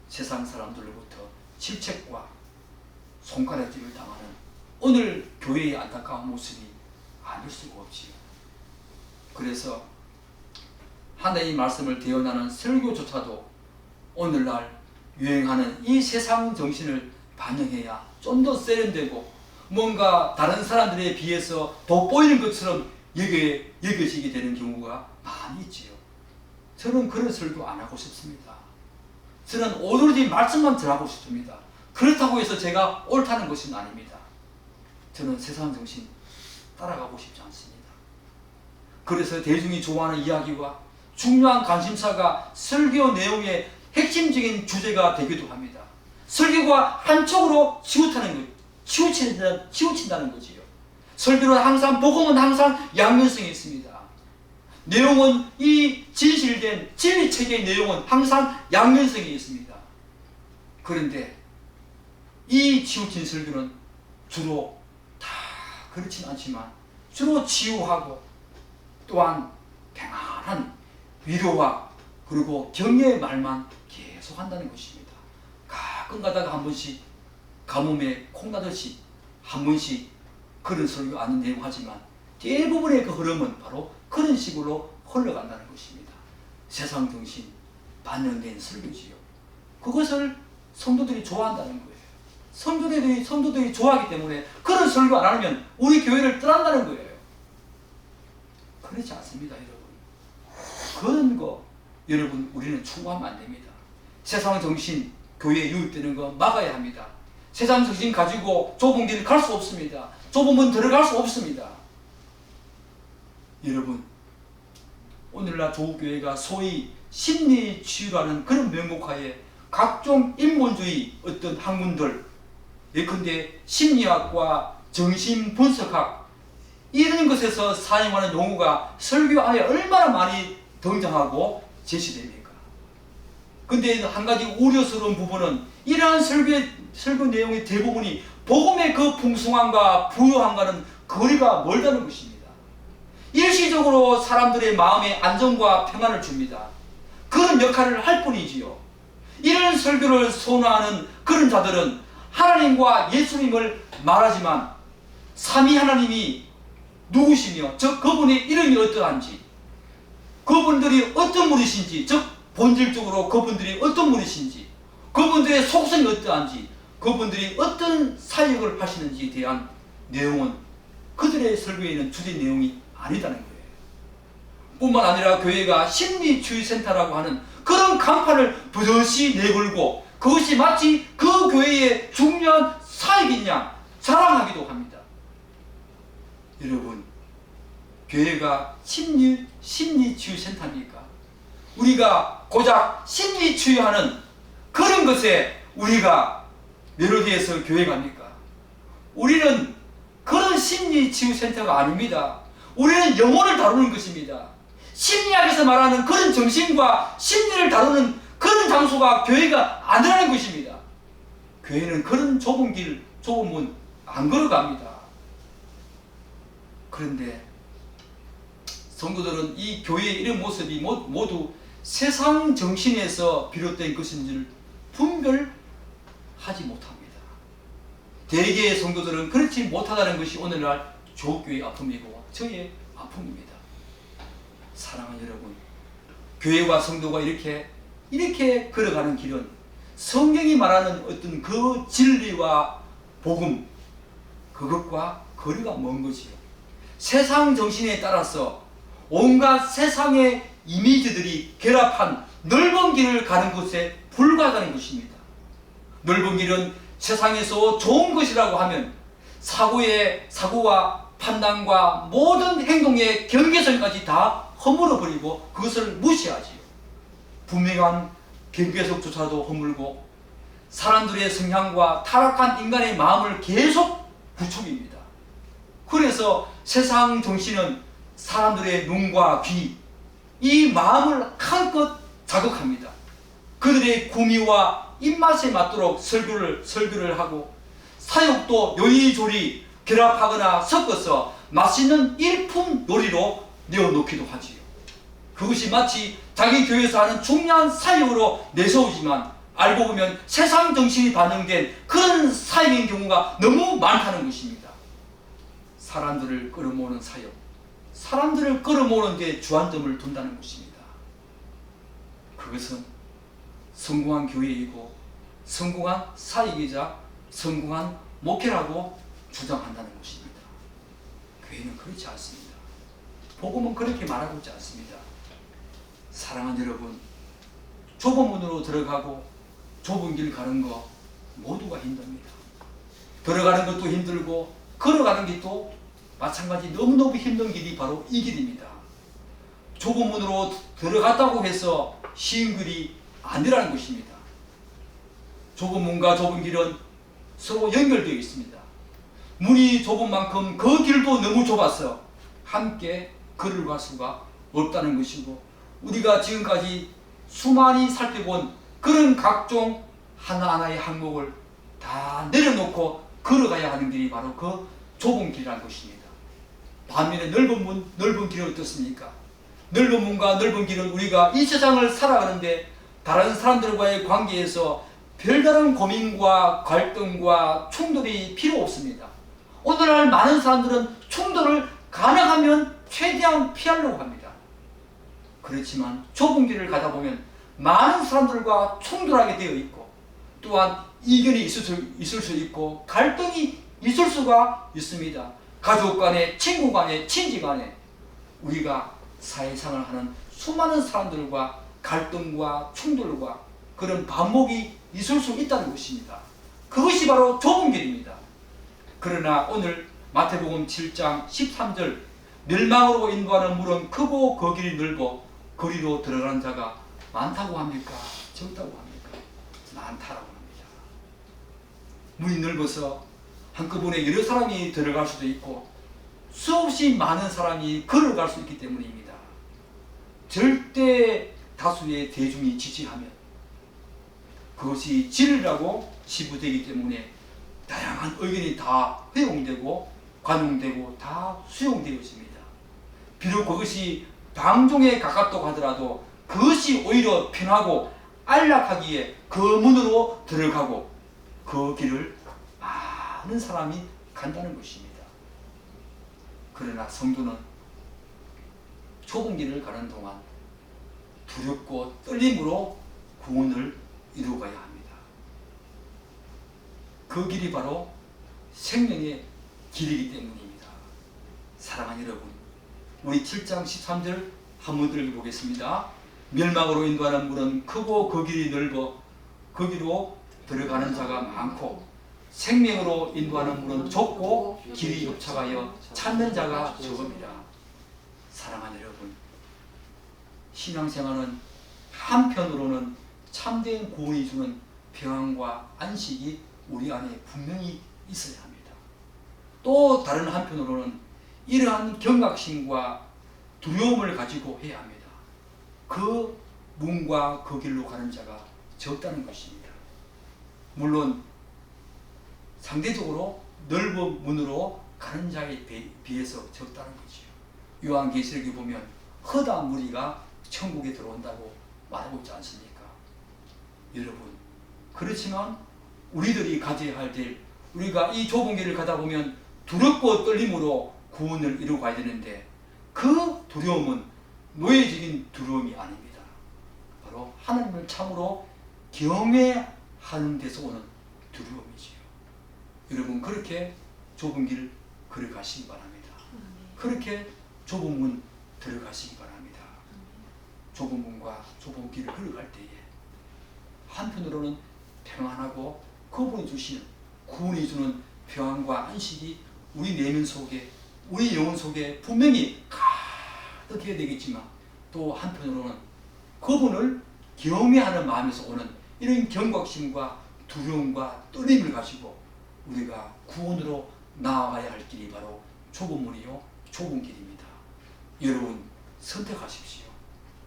세상 사람들로부터 질책과 손가락질을 당하는 오늘 교회의 안타까운 모습이 아닐 수가 없지요. 그래서 하나님의 말씀을 대언하는 설교조차도 오늘날 유행하는 이 세상 정신을 반영해야 좀 더 세련되고 뭔가 다른 사람들에 비해서 돋보이는 것처럼 여겨지게 되는 경우가 많이 있지요. 저는 그런 설교 안 하고 싶습니다. 저는 오로지 말씀만 전하고 싶습니다. 그렇다고 해서 제가 옳다는 것은 아닙니다. 저는 세상 정신 따라가고 싶지 않습니다. 그래서 대중이 좋아하는 이야기와 중요한 관심사가 설교 내용의 핵심적인 주제가 되기도 합니다. 설교가 한쪽으로 치우친다는 거지요. 설교는 항상, 복음은 항상 양면성이 있습니다. 내용은, 이 진실된 진리체계의 내용은 항상 양면성이 있습니다. 그런데 이 치우친 설교는 주로 다 그렇진 않지만 주로 치유하고 또한 평안한 위로와 그리고 격려의 말만 계속 한다는 것입니다. 가끔 가다가 한 번씩 가뭄에 콩나듯이 한 번씩 그런 설교 아는 내용 하지만 대부분의 그 흐름은 바로 그런 식으로 흘러간다는 것입니다. 세상 정신 반영된 설교지요. 그것을 성도들이 좋아한다는 거예요. 성도들이 좋아하기 때문에 그런 설교 안 하면 우리 교회를 떠난다는 거예요. 그렇지 않습니다, 여러분. 그런 거 여러분 우리는 추구하면 안 됩니다. 세상 정신 교회에 유입되는 거 막아야 합니다. 세상 정신 가지고 좁은 길 갈 수 없습니다. 좁은 문 들어갈 수 없습니다. 여러분, 오늘날 조국교회가 소위 심리치유라는 그런 명목하에 각종 인본주의 어떤 학문들, 예컨대 심리학과 정신분석학 이런 것에서 사용하는 용어가 설교 안에 얼마나 많이 등장하고 제시됩니까? 근데 한 가지 우려스러운 부분은 이러한 설교 내용의 대부분이 복음의 그 풍성함과 부유함과는 거리가 멀다는 것입니다. 일시적으로 사람들의 마음에 안정과 평안을 줍니다. 그런 역할을 할 뿐이지요. 이런 설교를 선호하는 그런 자들은 하나님과 예수님을 말하지만 삼위 하나님이 누구시며, 즉 그분의 이름이 어떠한지, 그분들이 어떤 분이신지, 즉 본질적으로 그분들이 어떤 분이신지, 그분들의 속성이 어떠한지, 그분들이 어떤 사역을 하시는지에 대한 내용은 그들의 설교에는 주된 내용이 아니다는 거예요. 뿐만 아니라 교회가 심리치유센터라고 하는 그런 간판을 버젓이 내걸고 그것이 마치 그 교회의 중요한 사역인 양 자랑하기도 합니다. 여러분, 교회가 심리치유센터입니까? 우리가 고작 심리치유하는 그런 것에 우리가 멜로디에서 교회 갑니까? 우리는 그런 심리치유센터가 아닙니다. 우리는 영혼을 다루는 것입니다. 심리학에서 말하는 그런 정신과 심리를 다루는 그런 장소가 교회가 아니라는 것입니다. 교회는 그런 좁은 길, 좁은 문 안 걸어갑니다. 그런데 성도들은 이 교회의 이런 모습이 모두 세상 정신에서 비롯된 것인지를 분별하지 못합니다. 대개의 성도들은 그렇지 못하다는 것이 오늘날 조교의 아픔이고 저의 아픔입니다. 사랑하는 여러분, 교회와 성도가 이렇게 걸어가는 길은 성경이 말하는 어떤 그 진리와 복음, 그것과 거리가 먼 것이요. 세상 정신에 따라서 온갖 세상의 이미지들이 결합한 넓은 길을 가는 것에 불과하다는 것입니다. 넓은 길은 세상에서 좋은 것이라고 하면 사고와 판단과 모든 행동의 경계선까지 다 허물어버리고 그것을 무시하지요. 분명한 경계선조차도 허물고 사람들의 성향과 타락한 인간의 마음을 계속 부추깁니다. 그래서 세상 정신은 사람들의 눈과 귀, 이 마음을 한껏 자극합니다. 그들의 구미와 입맛에 맞도록 설교를 하고 사역도 요리조리 결합하거나 섞어서 맛있는 일품 요리로 내어놓기도 하지요. 그것이 마치 자기 교회에서 하는 중요한 사역으로 내세우지만 알고 보면 세상 정신이 반영된 그런 사역인 경우가 너무 많다는 것입니다. 사람들을 끌어모으는 사역, 사람들을 끌어모으는 데 주안점을 둔다는 것입니다. 그것은 성공한 교회이고 성공한 사역이자 성공한 목회라고 주장한다는 것입니다. 교회는 그렇지 않습니다. 복음은 그렇게 말하고 있지 않습니다. 사랑하는 여러분, 좁은 문으로 들어가고 좁은 길 가는 거 모두가 힘듭니다. 들어가는 것도 힘들고 걸어가는 것도 마찬가지 너무너무 힘든 길이 바로 이 길입니다. 좁은 문으로 들어갔다고 해서 쉬운 길이 아니라는 것입니다. 좁은 문과 좁은 길은 서로 연결되어 있습니다. 문이 좁은 만큼 그 길도 너무 좁아서 함께 걸어갈 수가 없다는 것이고, 우리가 지금까지 수많이 살펴본 그런 각종 하나하나의 항목을 다 내려놓고 걸어가야 하는 길이 바로 그 좁은 길이라는 것입니다. 반면에 넓은 문, 넓은 길은 어떻습니까? 넓은 문과 넓은 길은 우리가 이 세상을 살아가는데 다른 사람들과의 관계에서 별다른 고민과 갈등과 충돌이 필요 없습니다. 오늘날 많은 사람들은 충돌을 가능하면 최대한 피하려고 합니다. 그렇지만 좁은 길을 가다 보면 많은 사람들과 충돌하게 되어 있고, 또한 이견이 있을 수 있고 갈등이 있을 수가 있습니다. 가족 간에, 친구 간에, 친지 간에 우리가 사회생활을 하는 수많은 사람들과 갈등과 충돌과 그런 반목이 있을 수 있다는 것입니다. 그것이 바로 좁은 길입니다. 그러나 오늘 마태복음 7장 13절, 멸망으로 인도하는 물은 크고 그 길이 넓어 거리로 들어가는 자가 많다고 합니까? 적다고 합니까? 많다라고 합니다. 문이 넓어서 한꺼번에 여러 사람이 들어갈 수도 있고 수없이 많은 사람이 걸어갈 수 있기 때문입니다. 절대 다수의 대중이 지지하면 그것이 진리라고 치부되기 때문에 다양한 의견이 다 허용되고 관용되고 다 수용되어집니다. 비록 그것이 방종에 가깝다고 하더라도 그것이 오히려 편하고 안락하기에 그 문으로 들어가고 그 길을 많은 사람이 간다는 것입니다. 그러나 성도는 좁은 길을 가는 동안 두렵고 떨림으로 구원을 이루어가야 합니다. 그 길이 바로 생명의 길이기 때문입니다. 사랑하는 여러분, 우리 7장 13절 한번 읽어보겠습니다. 멸망으로 인도하는 문은 크고 그 길이 넓어 거기로 들어가는 자가 많고 생명으로 인도하는 문은 좁고 길이 협착하여 찾는 자가 적음이라. 사랑하는 여러분, 신앙생활은 한편으로는 참된 구원이 주는 평안과 안식이 우리 안에 분명히 있어야 합니다. 또 다른 한편으로는 이러한 경각심과 두려움을 가지고 해야 합니다. 그 문과 그 길로 가는 자가 적다는 것입니다. 물론 상대적으로 넓은 문으로 가는 자에 비해서 적다는 거지요. 요한계시록에 보면 허다 무리가 천국에 들어온다고 말하고 있지 않습니까? 여러분, 그렇지만 우리들이 가져야 할 길, 우리가 이 좁은 길을 가다 보면 두렵고 떨림으로 구원을 이루고 가야 되는데 그 두려움은 노예적인 두려움이 아닙니다. 바로 하나님을 참으로 경외하는 데서 오는 두려움이지요. 여러분, 그렇게 좁은 길 걸어가시기 바랍니다. 그렇게 좁은 문 들어가시기 바랍니다. 좁은 문과 좁은 길을 걸어갈 때에 한편으로는 평안하고 그분이 주시는 구원이 주는 평안과 안식이 우리 내면 속에, 우리 영혼 속에 분명히 가득해야 되겠지만 또 한편으로는 그분을 경외하는 마음에서 오는 이런 경각심과 두려움과 떨림을 가지고 우리가 구원으로 나아가야 할 길이 바로 좁은 문이요 좁은 길입니다. 여러분, 선택하십시오.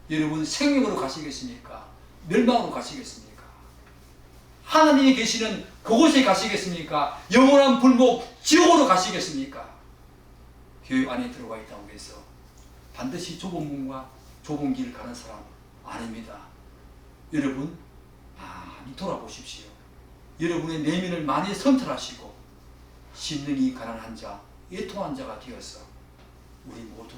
여러분, 생명으로 가시겠습니까? 멸망으로 가시겠습니까? 하나님이 계시는 그곳에 가시겠습니까? 영원한 불목 지옥으로 가시겠습니까? 교회 안에 들어가 있다고 해서 반드시 좁은 문과 좁은 길을 가는 사람 아닙니다. 여러분, 많이 돌아보십시오. 여러분의 내면을 많이 선택하시고 심령이 가난한 자, 애통한 자가 되어서 우리 모두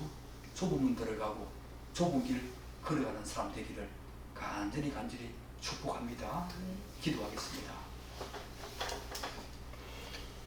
좁은 문 들어가고 좁은 길 걸어가는 사람 되기를 간절히 축복합니다. 기도하겠습니다.